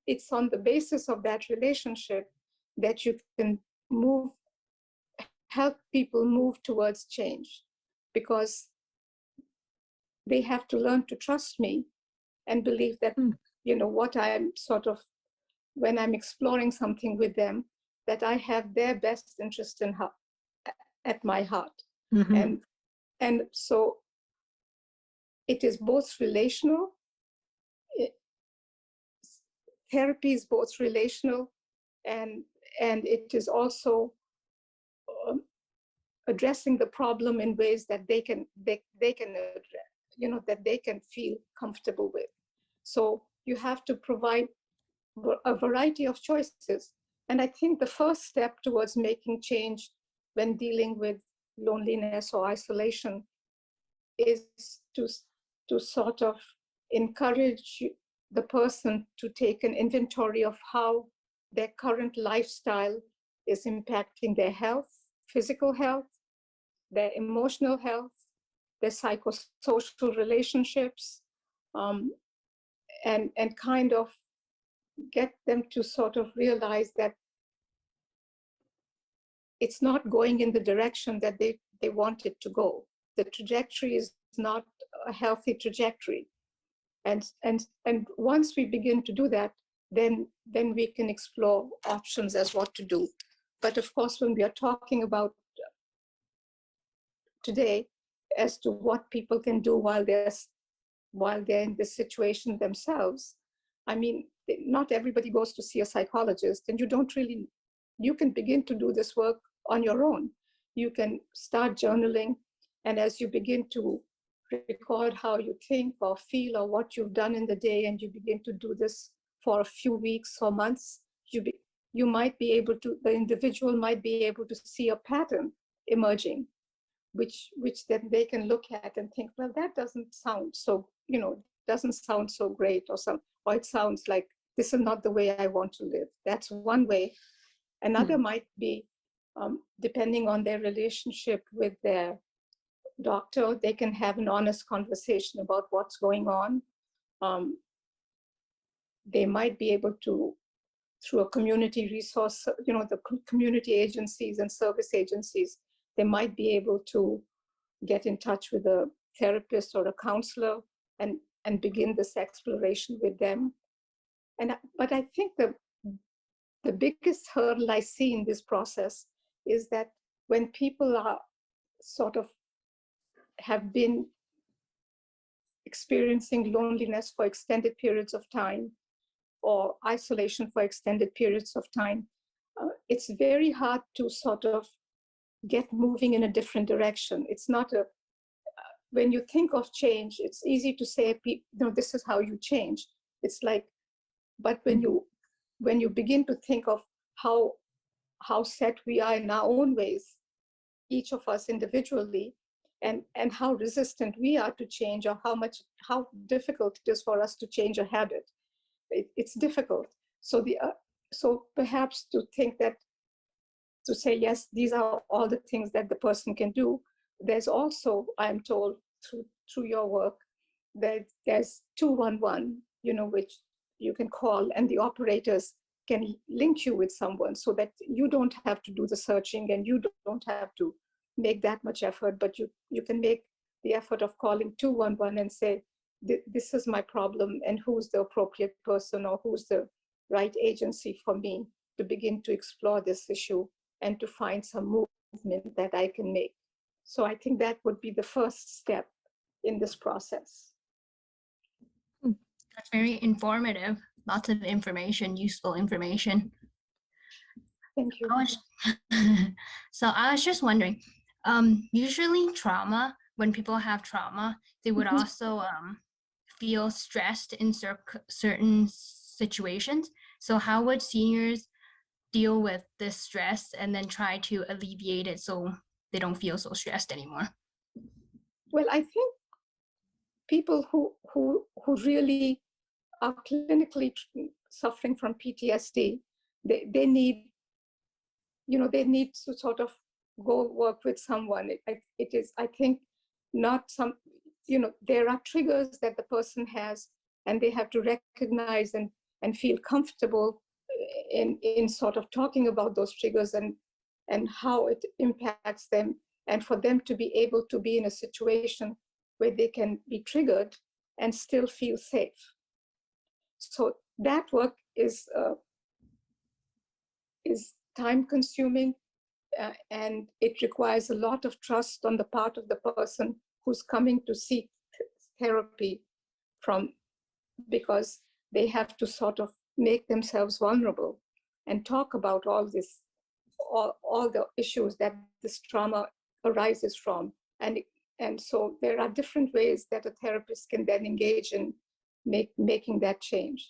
it's on the basis of that relationship that you can help people move towards change, because they have to learn to trust me and believe that what I'm sort of, when I'm exploring something with them, that I have their best interest at my heart. And so it is both relational. Therapy is both relational, and it is also addressing the problem in ways that they can address, that they can feel comfortable with. So you have to provide a variety of choices. And I think the first step towards making change when dealing with loneliness or isolation is to sort of encourage the person to take an inventory of how their current lifestyle is impacting their health, physical health, their emotional health, their psychosocial relationships, and kind of get them to sort of realize that it's not going in the direction that they want it to go. The trajectory is not a healthy trajectory. And once we begin to do that, then we can explore options as what to do. But of course, when we are talking about today as to what people can do while they're while they're in this situation themselves. I mean, not everybody goes to see a psychologist, and you can begin to do this work on your own. You can start journaling, and as you begin to record how you think or feel or what you've done in the day, and you begin to do this for a few weeks or months, you might be able to, the individual might be able to see a pattern emerging, which then they can look at and think, well, that doesn't sound so, doesn't sound so great, or it sounds like this is not the way I want to live. That's one way. Another might be, depending on their relationship with their doctor, they can have an honest conversation about what's going on. They might be able to, through a community resource, the community agencies and service agencies, they might be able to get in touch with a therapist or a counselor and begin this exploration with them. But I think the biggest hurdle I see in this process is that when people are sort of have been experiencing loneliness for extended periods of time or isolation for extended periods of time, it's very hard to sort of get moving in a different direction. It's not when you think of change, it's easy to say, this is how you change. It's like, but when you begin to think of how set we are in our own ways, each of us individually, and how resistant we are to change, or how difficult it is for us to change a habit, it's difficult. So so perhaps to think that, to say, yes, these are all the things that the person can do. There's also, I'm told through your work, that there's 211, which you can call, and the operators can link you with someone so that you don't have to do the searching and you don't have to make that much effort, but you can make the effort of calling 211 and say, this is my problem, and who's the appropriate person or who's the right agency for me to begin to explore this issue and to find some movement that I can make. So I think that would be the first step in this process. That's very informative. Lots of information, useful information. Thank you. So I was just wondering, usually trauma, when people have trauma, they would also feel stressed in certain situations. So how would seniors deal with this stress and then try to alleviate it so they don't feel so stressed anymore? Well, I think people who really are clinically suffering from PTSD, they need, they need to sort of go work with someone. It is, I think, not some, there are triggers that the person has, and they have to recognize and feel comfortable in sort of talking about those triggers and how it impacts them, and for them to be able to be in a situation where they can be triggered and still feel safe. So that work is time consuming, and it requires a lot of trust on the part of the person who's coming to seek therapy because they have to sort of make themselves vulnerable and talk about all the issues that this trauma arises from. And so there are different ways that a therapist can then engage in making that change.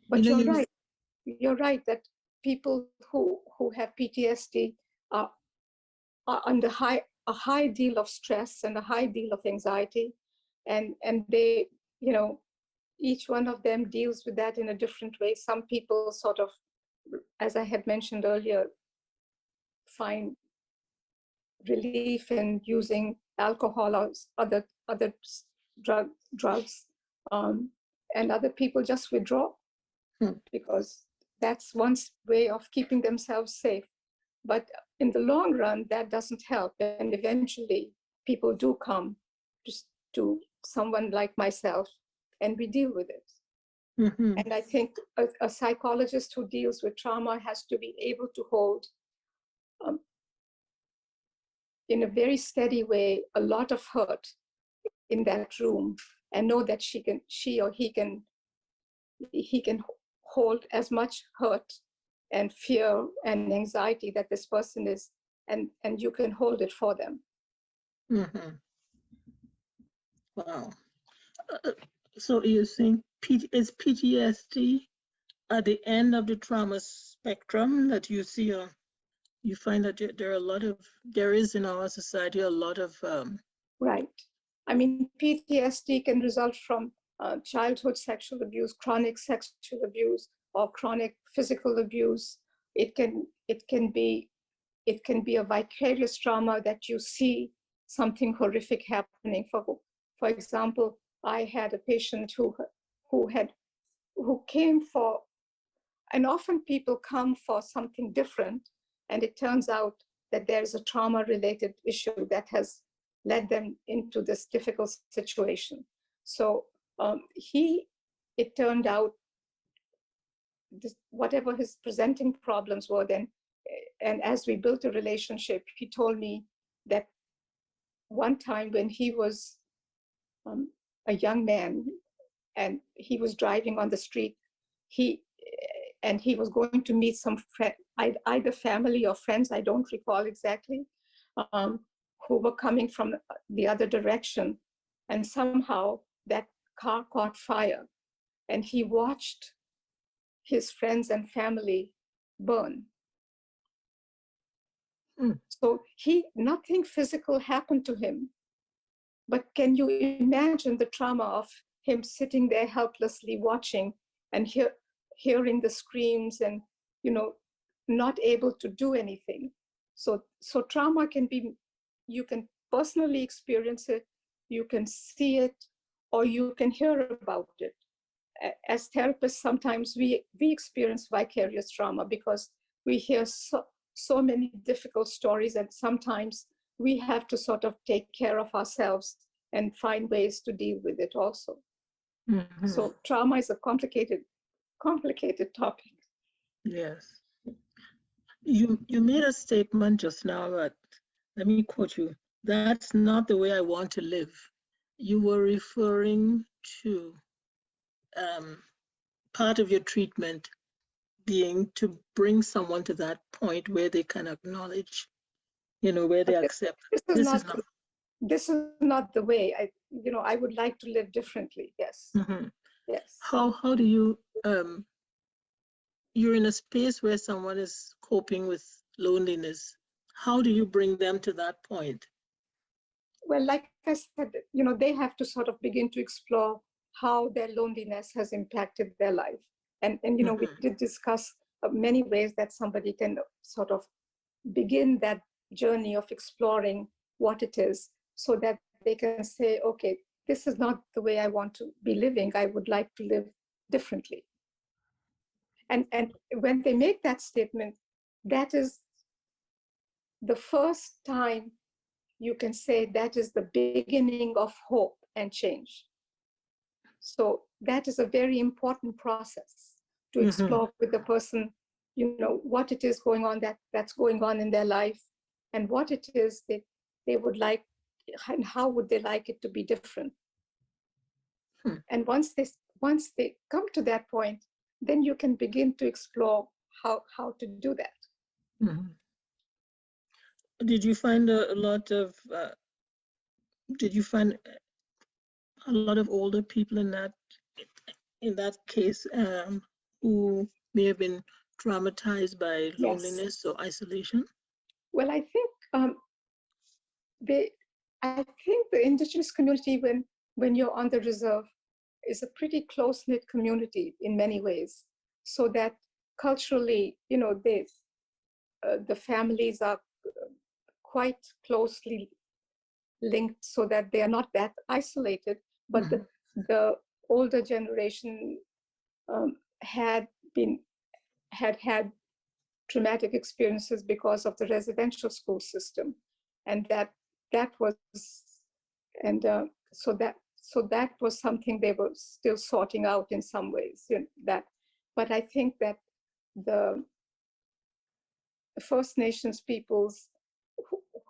But you're right that people who have PTSD are under a high deal of stress and a high deal of anxiety, and they, each one of them deals with that in a different way. Some people sort of, as I had mentioned earlier, find relief in using alcohol or other drugs, and other people just withdraw because that's one way of keeping themselves safe. But in the long run, that doesn't help, and eventually people do come to someone like myself, and we deal with it. And I think a psychologist who deals with trauma has to be able to hold in a very steady way a lot of hurt in that room, and know that she or he can hold as much hurt and fear and anxiety that this person is, and you can hold it for them. Mm-hmm. Wow. So you think is PTSD at the end of the trauma spectrum that you see, you find that there is in our society a lot of Right. I mean, PTSD can result from childhood sexual abuse, chronic sexual abuse, or chronic physical abuse. It can be a vicarious trauma that you see something horrific happening. For example, I had a patient who came for, and often people come for something different, and it turns out that there's a trauma-related issue that has led them into this difficult situation. So it turned out whatever his presenting problems were then, and as we built a relationship, he told me that one time when he was a young man and he was driving on the street, he was going to meet some either family or friends, I don't recall exactly, who were coming from the other direction. And somehow that car caught fire, and he watched his friends and family burn. So nothing physical happened to him, but can you imagine the trauma of him sitting there helplessly watching and hearing the screams and, not able to do anything. So trauma can be, you can personally experience it, you can see it, or you can hear about it. As therapists, sometimes we experience vicarious trauma because we hear so many difficult stories, and sometimes we have to sort of take care of ourselves and find ways to deal with it also. Mm-hmm. So trauma is a complicated topic. Yes. You made a statement just now that, let me quote you, "That's not the way I want to live." You were referring to part of your treatment being to bring someone to that point where they can acknowledge, where they accept this is not the way I would like to live differently. Yes. Mm-hmm. Yes. How do you you're in a space where someone is coping with loneliness. How do you bring them to that point? Well, like I said, they have to sort of begin to explore how their loneliness has impacted their life. And mm-hmm. We did discuss many ways that somebody can sort of begin that journey of exploring what it is, so that they can say, okay, this is not the way I want to be living. I would like to live differently. And when they make that statement, that is the first time you can say that is the beginning of hope and change. So that is a very important process to explore mm-hmm. with the person, what it is going on that's going on in their life, and what it is that they would like, and how would they like it to be different. And once they come to that point, then you can begin to explore how to do that. Mm-hmm. Did you find a lot of older people in that case who may have been traumatized by loneliness or isolation? Well, I think the indigenous community, when you're on the reserve, is a pretty close-knit community in many ways, so that culturally, the families are quite closely linked, so that they are not that isolated. But mm-hmm. the older generation had traumatic experiences because of the residential school system, and so that was something they were still sorting out in some ways. But I think that the First Nations peoples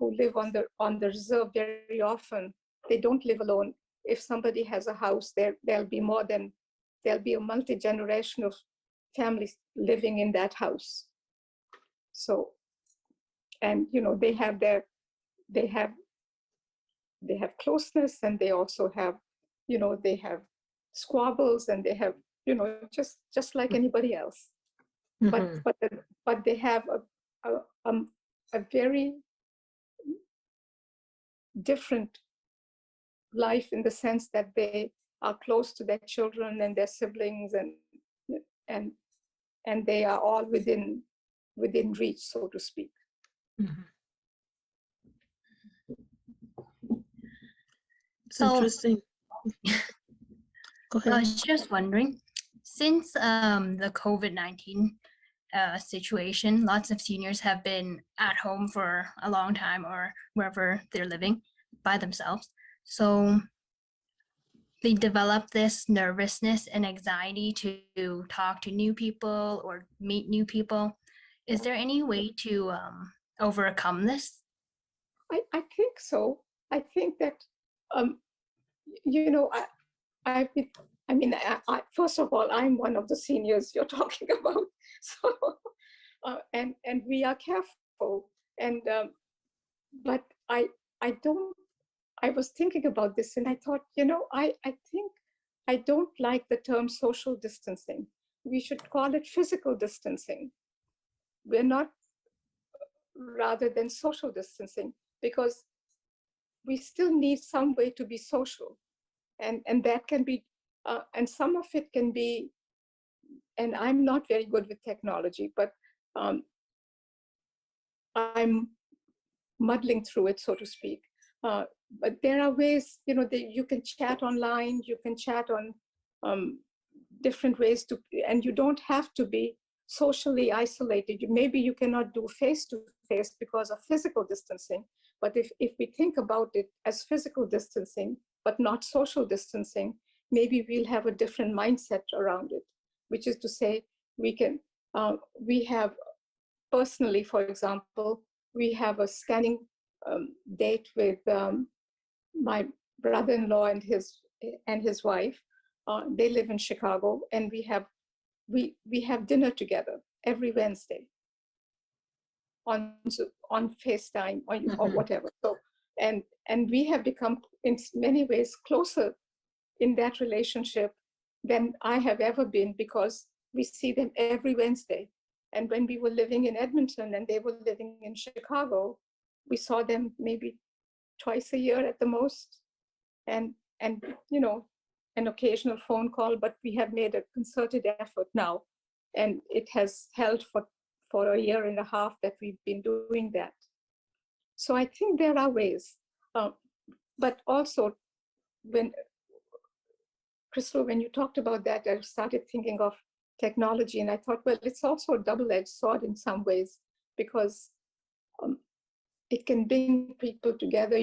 who live on the reserve very often, they don't live alone. If somebody has a house, there'll be a multi-generational family living in that house. So, and they have closeness, and they also have, they have squabbles, and they have, just like anybody else. Mhm. But they have a very different life, in the sense that they are close to their children and their siblings, and and they are all within reach, so to speak. Mhm. So Interesting. Go I ahead. was just wondering, since the COVID-19 situation, lots of seniors have been at home for a long time or wherever they're living by themselves. So they develop this nervousness and anxiety to talk to new people or meet new people. Is there any way to overcome this? I think so. I think that um, you know I I've been, I mean, first of all, I'm one of the seniors you're talking about. So, and we are careful. And but I don't. I was thinking about this, and I thought, I think I don't like the term social distancing. We should call it physical distancing. We're not, rather than social distancing, because we still need some way to be social, and that can be, and some of it can be, and I'm not very good with technology, but I'm muddling through it, so to speak. But there are ways, you can chat online, you can chat on different ways to, and you don't have to be socially isolated. Maybe you cannot do face to face because of physical distancing, but if we think about it as physical distancing, but not social distancing, maybe we'll have a different mindset around it, which is to say, we have, personally, for example, we have a scanning date with my brother-in-law and his wife. They live in Chicago, and we have dinner together every Wednesday on FaceTime or whatever. So and we have become in many ways closer in that relationship than I have ever been, because we see them every Wednesday. And when we were living in Edmonton and they were living in Chicago, we saw them maybe twice a year at the most, and an occasional phone call. But we have made a concerted effort now, and it has held for a year and a half that we've been doing that. So I think there are ways, but also, when Crystal, when you talked about that, I started thinking of technology, and I thought, well, it's also a double-edged sword in some ways, because it can bring people together.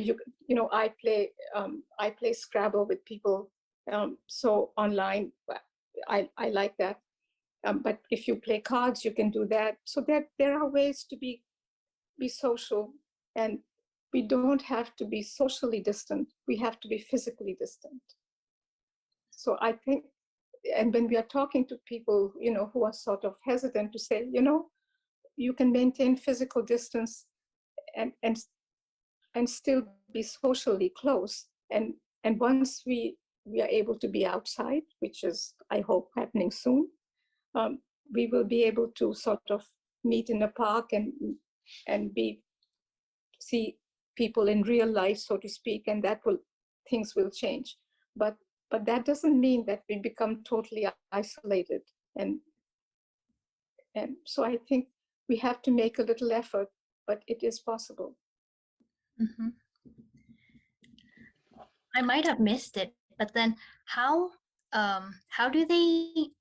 I play Scrabble with people, so online, I like that. But if you play cards, you can do that. So there are ways to be social, and we don't have to be socially distant. We have to be physically distant. So I think, and when we are talking to people, who are sort of hesitant to say, you can maintain physical distance and still be socially close. And once we are able to be outside, which is, I hope, happening soon, we will be able to sort of meet in a park and see people in real life, so to speak, and things will change. But that doesn't mean that we become totally isolated. And so I think we have to make a little effort, but it is possible. Mhm. I might have missed it, but then how do they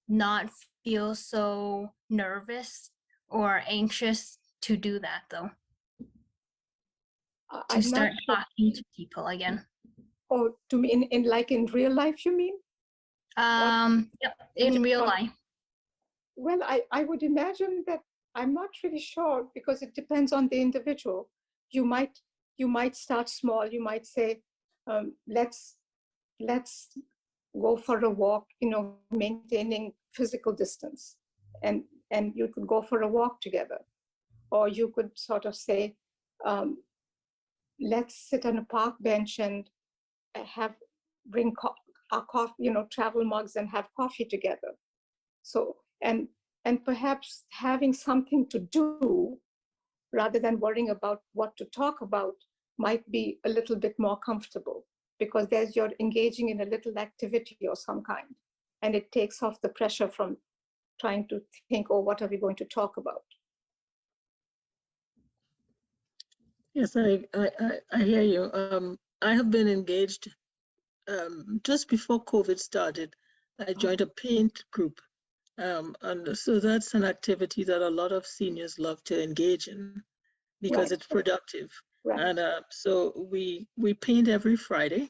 not feel so nervous or anxious to do that, though? To I'm start not sure. talking to people again. Oh, to me, in like in real life, you mean? Yep, in real life. Well, I would imagine that, I'm not really sure, because it depends on the individual. you might start small. You might say, let's go for a walk, maintaining physical distance, and you could go for a walk together. Or you could sort of say, let's sit on a park bench and bring our coffee, travel mugs, and have coffee together. So, and perhaps having something to do rather than worrying about what to talk about might be a little bit more comfortable, because you're engaging in a little activity or some kind, and it takes off the pressure from trying to think, oh, what are we going to talk about? Yes, I hear you. I have been engaged just before COVID started. I joined a paint group. And so that's an activity that a lot of seniors love to engage in because it's productive. Right. And so we paint every Friday,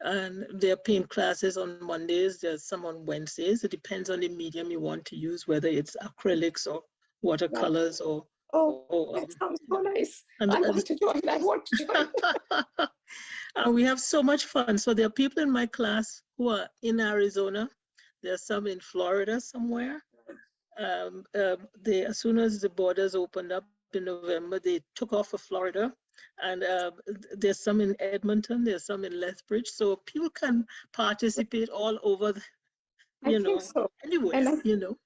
and there are paint classes on Mondays. There's some on Wednesdays. It depends on the medium you want to use, whether it's acrylics or watercolors or. That sounds so nice. And, I want to join. I want to join. And we have so much fun. So there are people in my class who are in Arizona. There's some in Florida somewhere. As soon as the borders opened up in November, they took off for Florida. And there's some in Edmonton, there's some in Lethbridge. So people can participate all over, think so. anywhere,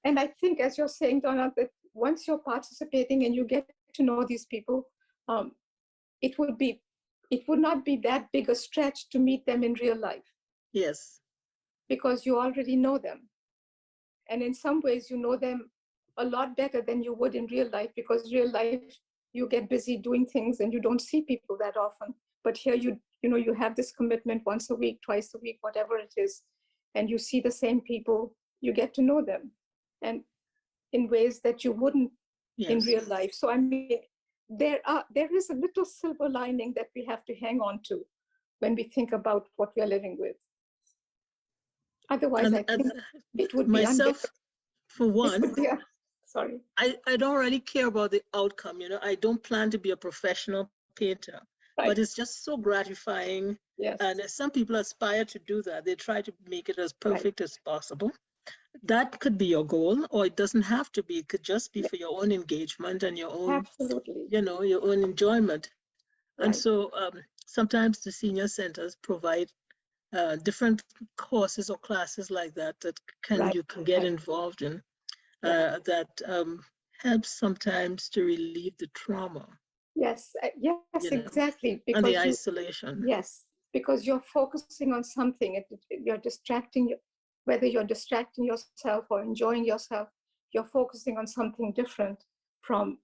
And I think, as you're saying, Donna, that once you're participating and you get to know these people, it would not be that big a stretch to meet them in real life. Yes. Because you already know them. And in some ways, you know them a lot better than you would in real life, because real life, you get busy doing things and you don't see people that often. But here you have this commitment once a week, twice a week, whatever it is, and you see the same people, you get to know them, and in ways that you wouldn't in real life. So I mean, there is a little silver lining that we have to hang on to when we think about what we are living with. Otherwise, I think it would be myself, for one. Sorry. I don't really care about the outcome. I don't plan to be a professional painter, but it's just so gratifying. Yes. And some people aspire to do that. They try to make it as perfect as possible. That could be your goal, or it doesn't have to be. It could just be for your own engagement and your own, absolutely, your own enjoyment. Right. And so sometimes the senior centers provide different courses or classes like that you can get involved in. That helps sometimes to relieve the trauma. Yes, exactly. Because and the isolation. Yes, because you're focusing on something. You're distracting, whether you're distracting yourself or enjoying yourself, you're focusing on something different from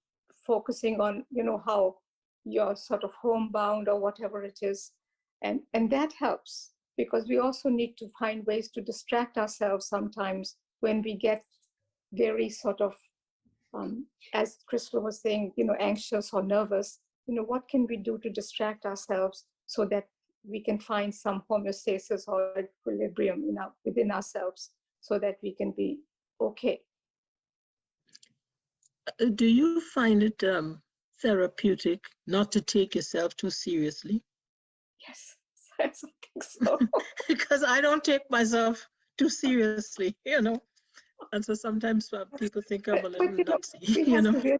focusing on, how you're sort of homebound or whatever it is. And that helps, because we also need to find ways to distract ourselves sometimes when we get very sort of, as Crystal was saying, anxious or nervous. What can we do to distract ourselves so that we can find some homeostasis or equilibrium within ourselves, so that we can be okay? Do you find it therapeutic not to take yourself too seriously? Yes, I think so. Because I don't take myself too seriously, And so sometimes people think I'm a little nutsy.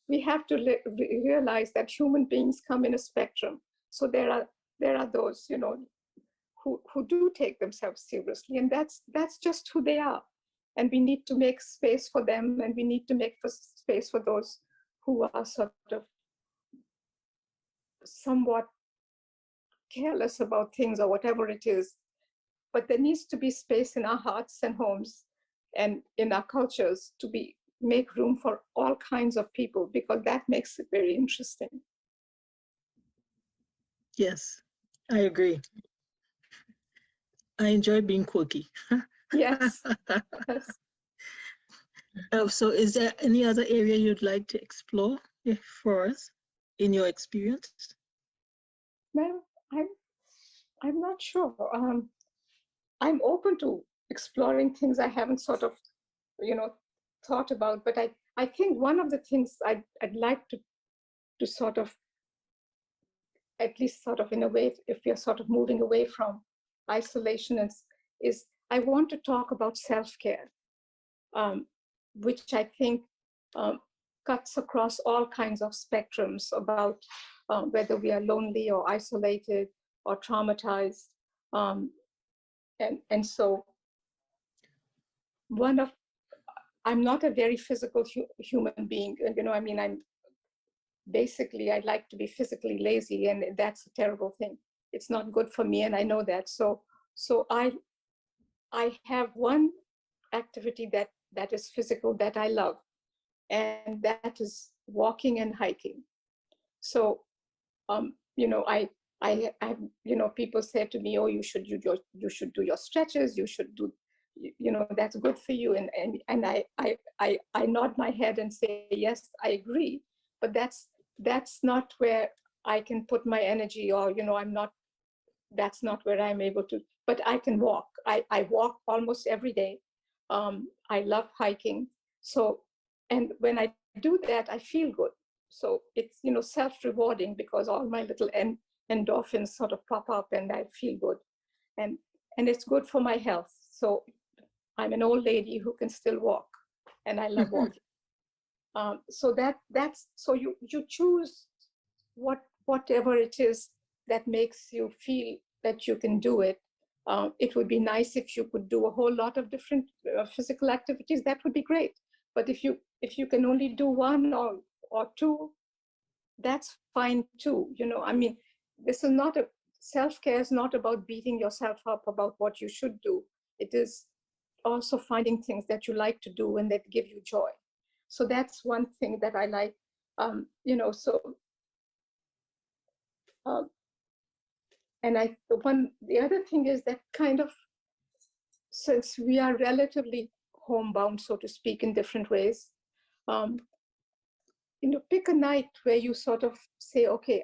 We have to realize that human beings come in a spectrum. So there are those, who do take themselves seriously, and that's just who they are. And we need to make space for them, and we need to make space for those who are sort of somewhat careless about things or whatever it is. But there needs to be space in our hearts and homes and in our cultures to make room for all kinds of people, because that makes it very interesting. Yes, I agree. I enjoy being quirky. Yes. So is there any other area you'd like to explore for us in your experience? Well, I'm not sure. I'm open to exploring things I haven't sort of, thought about. But I think one of the things I'd like to sort of at least sort of in a way, if you're sort of moving away from isolation, is I want to talk about self-care, which I think cuts across all kinds of spectrums about whether we are lonely or isolated or traumatized. And so I'm not a very physical human being. You know, I mean, I like to be physically lazy, and that's a terrible thing. It's not good for me, and I know that. So I have one activity that is physical that I love, and that is walking and hiking. So, you know, I you know, people say to me, oh, you should do your stretches, you should do, you know, that's good for you. And I nod my head and say, yes, I agree. But that's not where I can put my energy, or, you know, that's not where I'm able to, but I can walk. I walk almost every day. I love hiking. So, and when I do that, I feel good. So it's, you know, self-rewarding, because all my little endorphins sort of pop up and I feel good. And it's good for my health. So I'm an old lady who can still walk, and I love walking. So that's so you choose whatever it is that makes you feel that you can do it. It would be nice if you could do a whole lot of different physical activities. That would be great. But if you can only do one or two, that's fine too. You know, I mean, this is not self-care is not about beating yourself up about what you should do. It is also finding things that you like to do and that give you joy. So that's one thing that I like. You know, so and the other thing is that kind of, since we are relatively homebound, so to speak, in different ways, you know, pick a night where you sort of say, okay,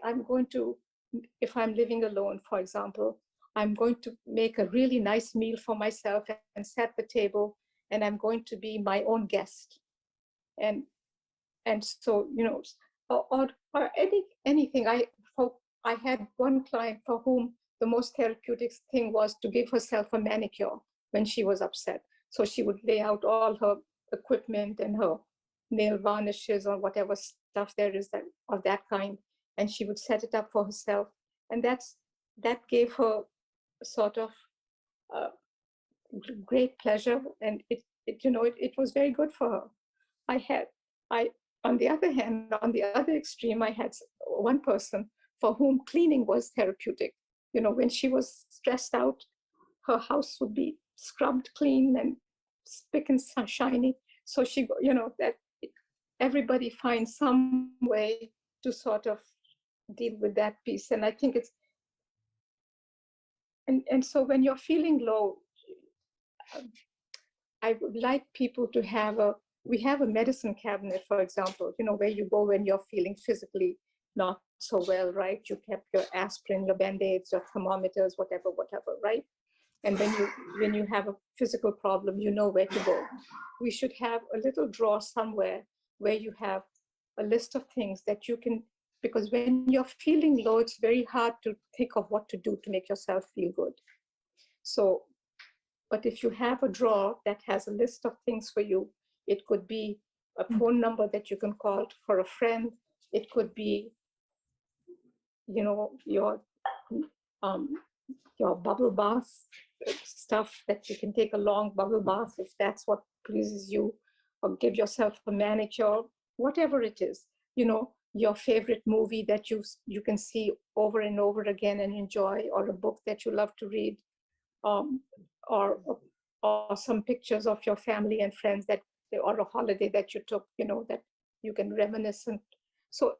if I'm living alone, for example, I'm going to make a really nice meal for myself and set the table, and I'm going to be my own guest. And so, you know, or anything. I had one client for whom the most therapeutic thing was to give herself a manicure when she was upset. So she would lay out all her equipment and her nail varnishes or whatever stuff there is of that kind, and she would set it up for herself. And that gave her a sort of great pleasure, and it you know, it was very good for her. On the other hand, on the other extreme, I had one person for whom cleaning was therapeutic. You know, when she was stressed out, her house would be scrubbed clean and spick and shiny. So she, you know, that everybody finds some way to sort of deal with that piece. And I think it's, and so when you're feeling low, I would like people to we have a medicine cabinet, for example, you know, where you go when you're feeling physically not so well, right? You kept your aspirin, your Band-Aids, your thermometers, whatever, right? And when you have a physical problem, you know where to go. We should have a little drawer somewhere where you have a list of things that you can, because when you're feeling low, it's very hard to think of what to do to make yourself feel good. So, but if you have a drawer that has a list of things for you, it could be a phone number that you can call for a friend. It could be, you know, your bubble bath stuff that you can take a long bubble bath if that's what pleases you, or give yourself a manicure, whatever it is. You know, your favorite movie that you can see over and over again and enjoy, or a book that you love to read, or some pictures of your family and friends or a holiday that you took, you know, that you can reminisce. So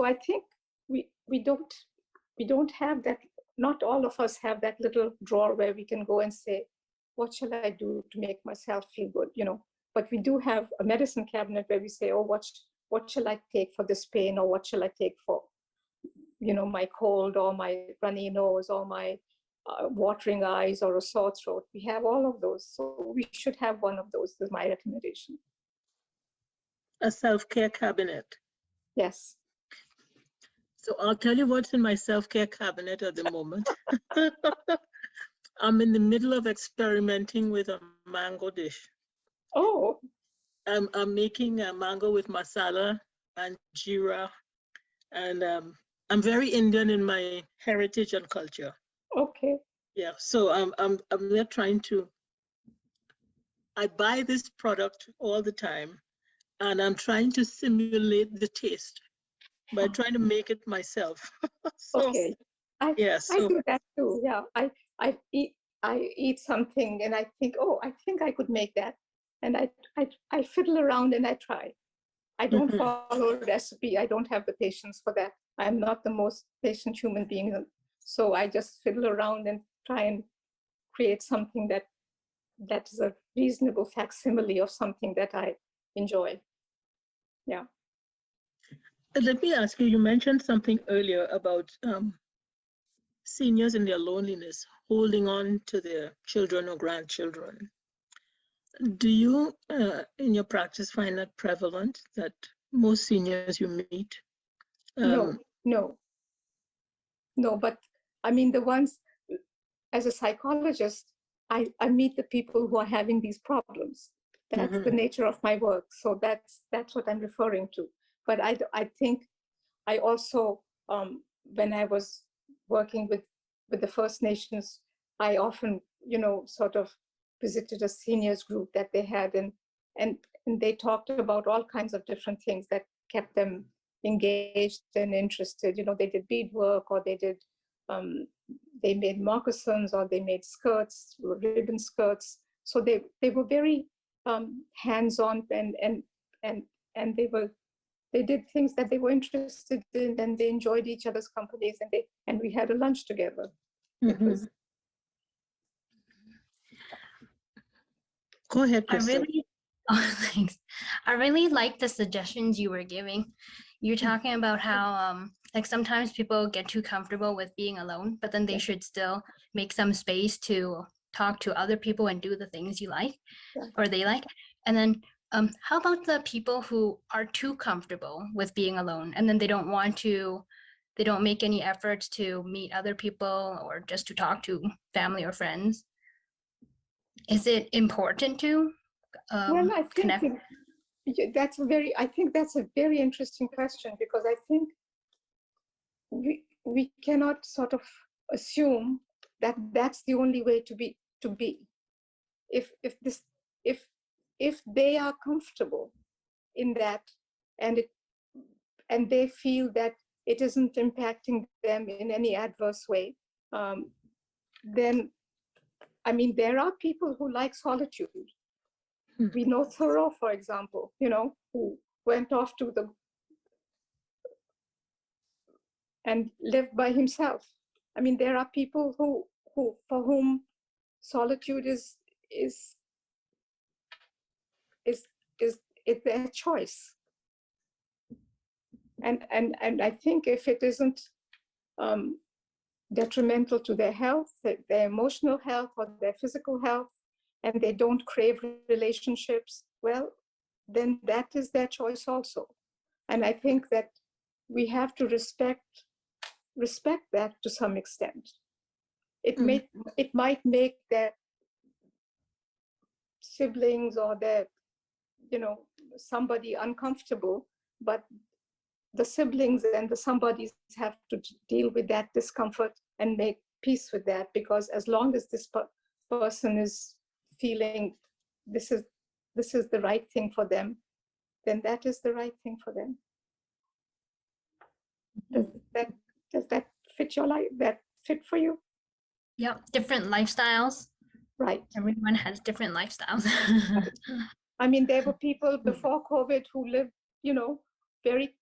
I think we don't have that. Not all of us have that little drawer where we can go and say, what shall I do to make myself feel good, you know? But we do have a medicine cabinet where we say, oh, what shall I take for this pain, or what shall I take for, you know, my cold, or my runny nose, or my watering eyes, or a sore throat. We have all of those. So we should have one of those, is my recommendation. A self-care cabinet. Yes. So I'll tell you what's in my self-care cabinet at the moment. I'm in the middle of experimenting with a mango dish. Oh, I'm making a mango with masala and jeera, and I'm very Indian in my heritage and culture. okay. Yeah, so I'm not trying to. I buy this product all the time, and I'm trying to simulate the taste by trying to make it myself. So Okay. I yeah, I so do that too. Yeah. I eat something and I think, oh, I think I could make that. And I fiddle around and I try. I don't mhm. follow a recipe. I don't have the patience for that. I'm not the most patient human being. So I just fiddle around and try and create something that is a reasonable facsimile of something that I enjoy. Yeah. Let me ask you. You mentioned something earlier about seniors in their loneliness, holding on to their children or grandchildren. Do you, in your practice, find that prevalent, that most seniors you meet? No, no, no. But I mean, the ones, as a psychologist, I meet the people who are having these problems. That's the Mhm. nature of my work. So that's what I'm referring to. But I think I also, when I was working with the First Nations, I often, sort of visited a seniors group that they had, and they talked about all kinds of different things that kept them engaged and interested. They did beadwork, or they made moccasins, or they made skirts, ribbon skirts. So they were very hands-on, and they did things that they were interested in, and they enjoyed each other's companies, and we had a lunch together. It was Mhm. Go ahead, I Crystal. really, oh, thanks. I really like the suggestions you were giving. You're talking about how, like sometimes people get too comfortable with being alone, but then they should still make some space to talk to other people and do the things you like Yeah. or they like. And then, how about the people who are too comfortable with being alone and then they don't make any efforts to meet other people or just to talk to family or friends? Is it important to Well, I think connect? I think that's a very interesting question, because I think we cannot sort of assume that that's the only way to be. If they are comfortable in that, and they feel that it isn't impacting them in any adverse way, then, I mean, there are people who like solitude. Hmm. We know Thoreau, for example, who went off and lived by himself. I mean, there are people who for whom solitude is is is their choice. And I think if it isn't detrimental to their health, their emotional health, or their physical health, and they don't crave relationships, well, then that is their choice also. And I think that we have to respect that to some extent. It might make their siblings or their, somebody uncomfortable, but the siblings and the somebodies have to deal with that discomfort and make peace with that, because as long as this person is feeling this is the right thing for them, then that is the right thing for them. Does that fit your life? That fit for you? Yeah, different lifestyles. Right. Everyone has different lifestyles. I mean, there were people before COVID who lived, very,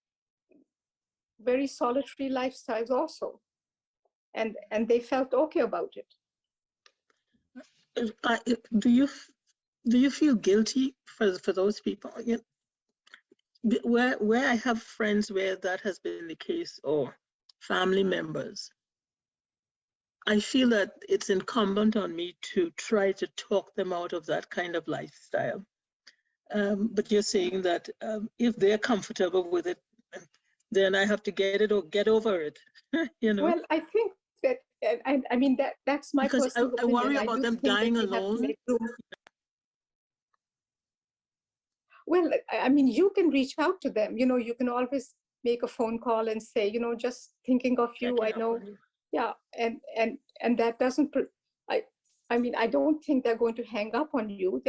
very solitary lifestyles also, and they felt okay about it. Do you feel guilty for those people? Where I have friends where that has been the case, or family members, I feel that it's incumbent on me to try to talk them out of that kind of lifestyle. But you're saying that if they're comfortable with it, then I have to get over it. You know, Well, I think that, I mean, that's my because personal I worry opinion. about do them think that dying we have to alone. make room. Well, I mean, you can reach out to them. You know, you can always make a phone call and say, you know, just thinking of you. I know, yeah, and that doesn't. I mean, I don't think they're going to hang up on you.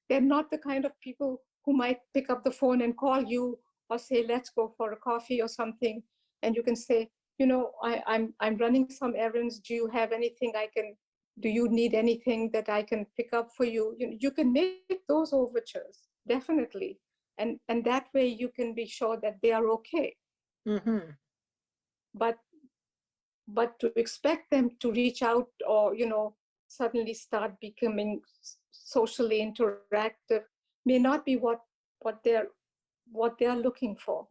They're not the kind of people who might pick up the phone and call you or say, let's go for a coffee or something. And you can say, you know, I'm running some errands. Do you have anything do you need anything that I can pick up for you? You can make those overtures, definitely. And that way you can be sure that they are okay. Mm-hmm. But to expect them to reach out or, you know, suddenly start becoming socially interactive may not be what they're looking for.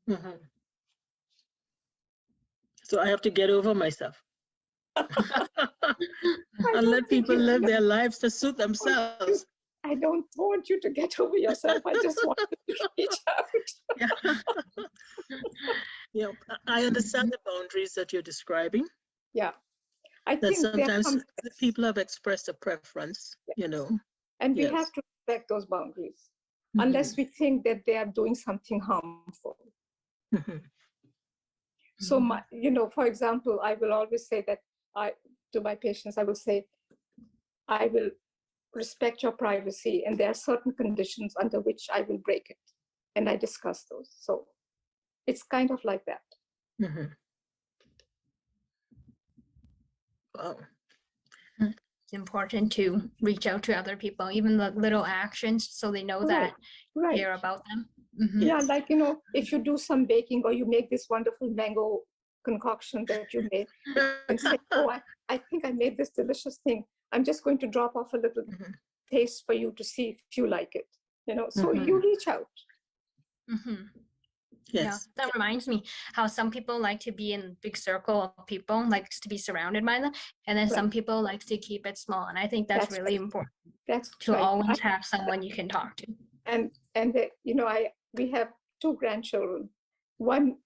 Mm-hmm. So I have to get over myself and let people live their lives to suit themselves. I don't want you to get over yourself. I just want you to reach out. Yeah. Yeah, I understand the boundaries that you're describing. Yeah. I That think sometimes the people have expressed a preference, you know. And we Yes. have to respect those boundaries, Mhm. unless we think that they are doing something harmful. Mhm. So, you know, for example, I will always say that to my patients, I will say, I will respect your privacy, and there are certain conditions under which I will break it, and I discuss those. So it's kind of like that. Mhm. Wow. It's important to reach out to other people, even the little actions, so they know that Right. care about them. Mhm. Yeah, like, you know, if you do some baking or you make this wonderful mango concoction that you made, and say, oh, I think I made this delicious thing. I'm just going to drop off a little Mhm. taste for you to see if you like it. You know, so Mhm. you reach out. Mhm. Yeah, Yes. that reminds me how some people like to be in a big circle of people, likes to be surrounded by them, and then some people like to keep it small. And I think that's really important That's to right. always have someone you can talk to. And you know, we have 2 grandchildren. One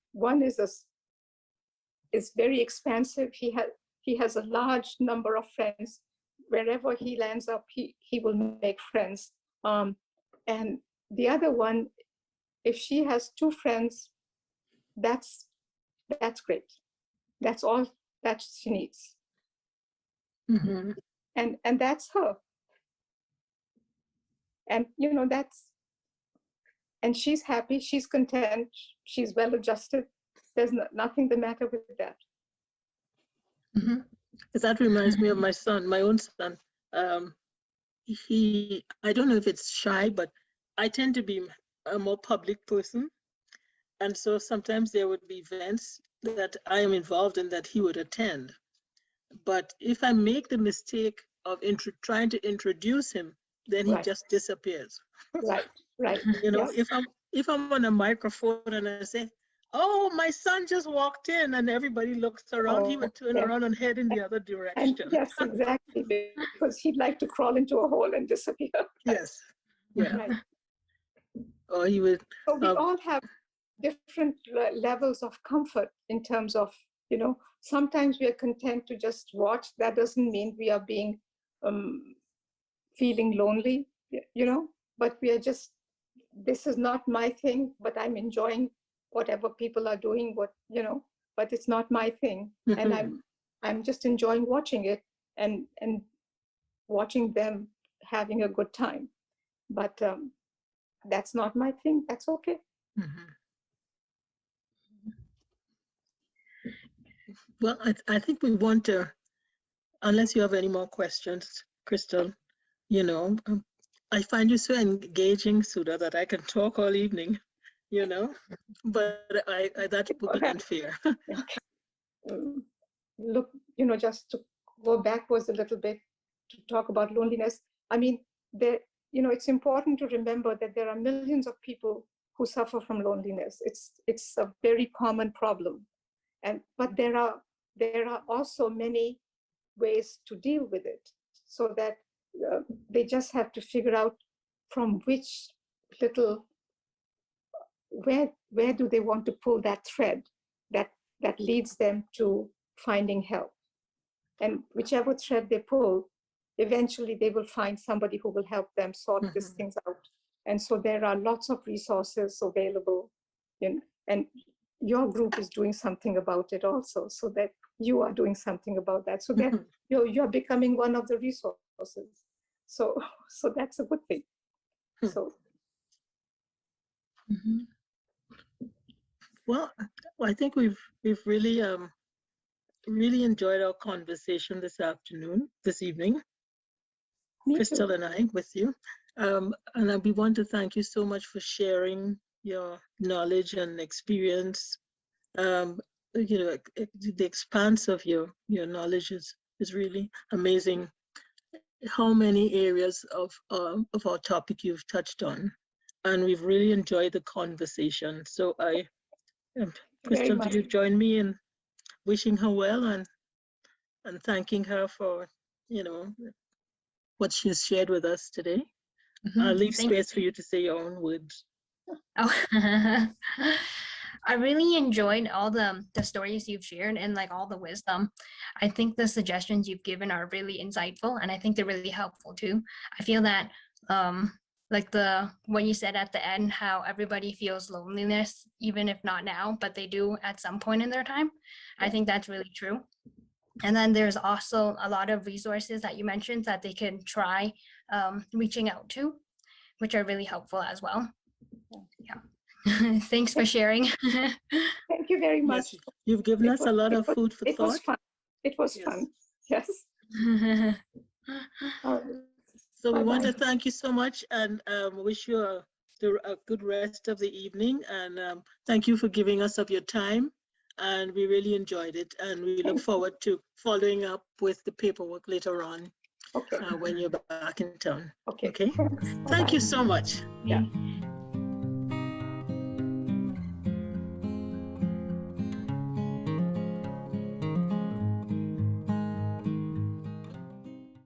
is very expansive. He has a large number of friends. Wherever he lands up, he will make friends. And the other one, if she has 2 friends, that's great. That's all that she needs. Mhm. And that's her. And you know, and she's happy, she's content, she's well adjusted. There's nothing the matter with that. Mhm. That reminds me of my son, my own son. I don't know if it's shy, but I tend to be a more public person. And so sometimes there would be events that I am involved in that he would attend. But if I make the mistake of trying to introduce him, then he just disappears. Right. You know, Yes. if I'm on a microphone and I say, "Oh, my son just walked in," and everybody looks around, he would turn around and head in the other And direction. yes, exactly, because he'd like to crawl into a hole and disappear. Yes. Yeah. Right. Or he would. So we all have different levels of comfort in terms of, you know, sometimes we are content to just watch. That doesn't mean we are being feeling lonely, you know, but we are just, this is not my thing, but I'm enjoying whatever people are doing, you know, but it's not my thing. And I'm just enjoying watching it and watching them having a good time. But that's not my thing. That's okay. Mhm. Well, I think we want to, unless you have any more questions, Crystal, you know, I find you so engaging, Sudha, that I can talk all evening, you know, but that would be unfair. Look, you know, just to go backwards a little bit to talk about loneliness. I mean, you know, it's important to remember that there are millions of people who suffer from loneliness. It's a very common problem, but there are also many ways to deal with it, so that they just have to figure out from which little where do they want to pull that thread that leads them to finding help. And whichever thread they pull, eventually they will find somebody who will help them sort these things out. And so there are lots of resources available, and your group is doing something about it also, so that you are doing something about that, so that you're becoming one of the resources. So that's a good thing. So. Well, I think we've really really enjoyed our conversation this evening. Me Crystal too. and I with you. And we want to thank you so much for sharing your knowledge and experience. The expanse of your knowledge is really amazing. How many areas of our topic you've touched on, and we've really enjoyed the conversation. So Crystal, do you join me in wishing her well and thanking her for what she's shared with us today? I'll leave space for you to say your own words. Oh, I really enjoyed all the stories you've shared and like all the wisdom. I think the suggestions you've given are really insightful, and I think they're really helpful too. I feel that like what you said at the end, how everybody feels loneliness, even if not now, but they do at some point in their time. I think that's really true. And then there's also a lot of resources that you mentioned that they can try reaching out to, which are really helpful as well. Yeah. Thanks for sharing. Thank you very much. Yes, you've given us a lot of food for thought. It was fun. It was fun. Yes. So we want to thank you so much and wish you a good rest of the evening. And thank you for giving us of your time. And we really enjoyed it. And we look forward to following up with the paperwork later on when you're back in town. Okay. Thank you so much. Yeah.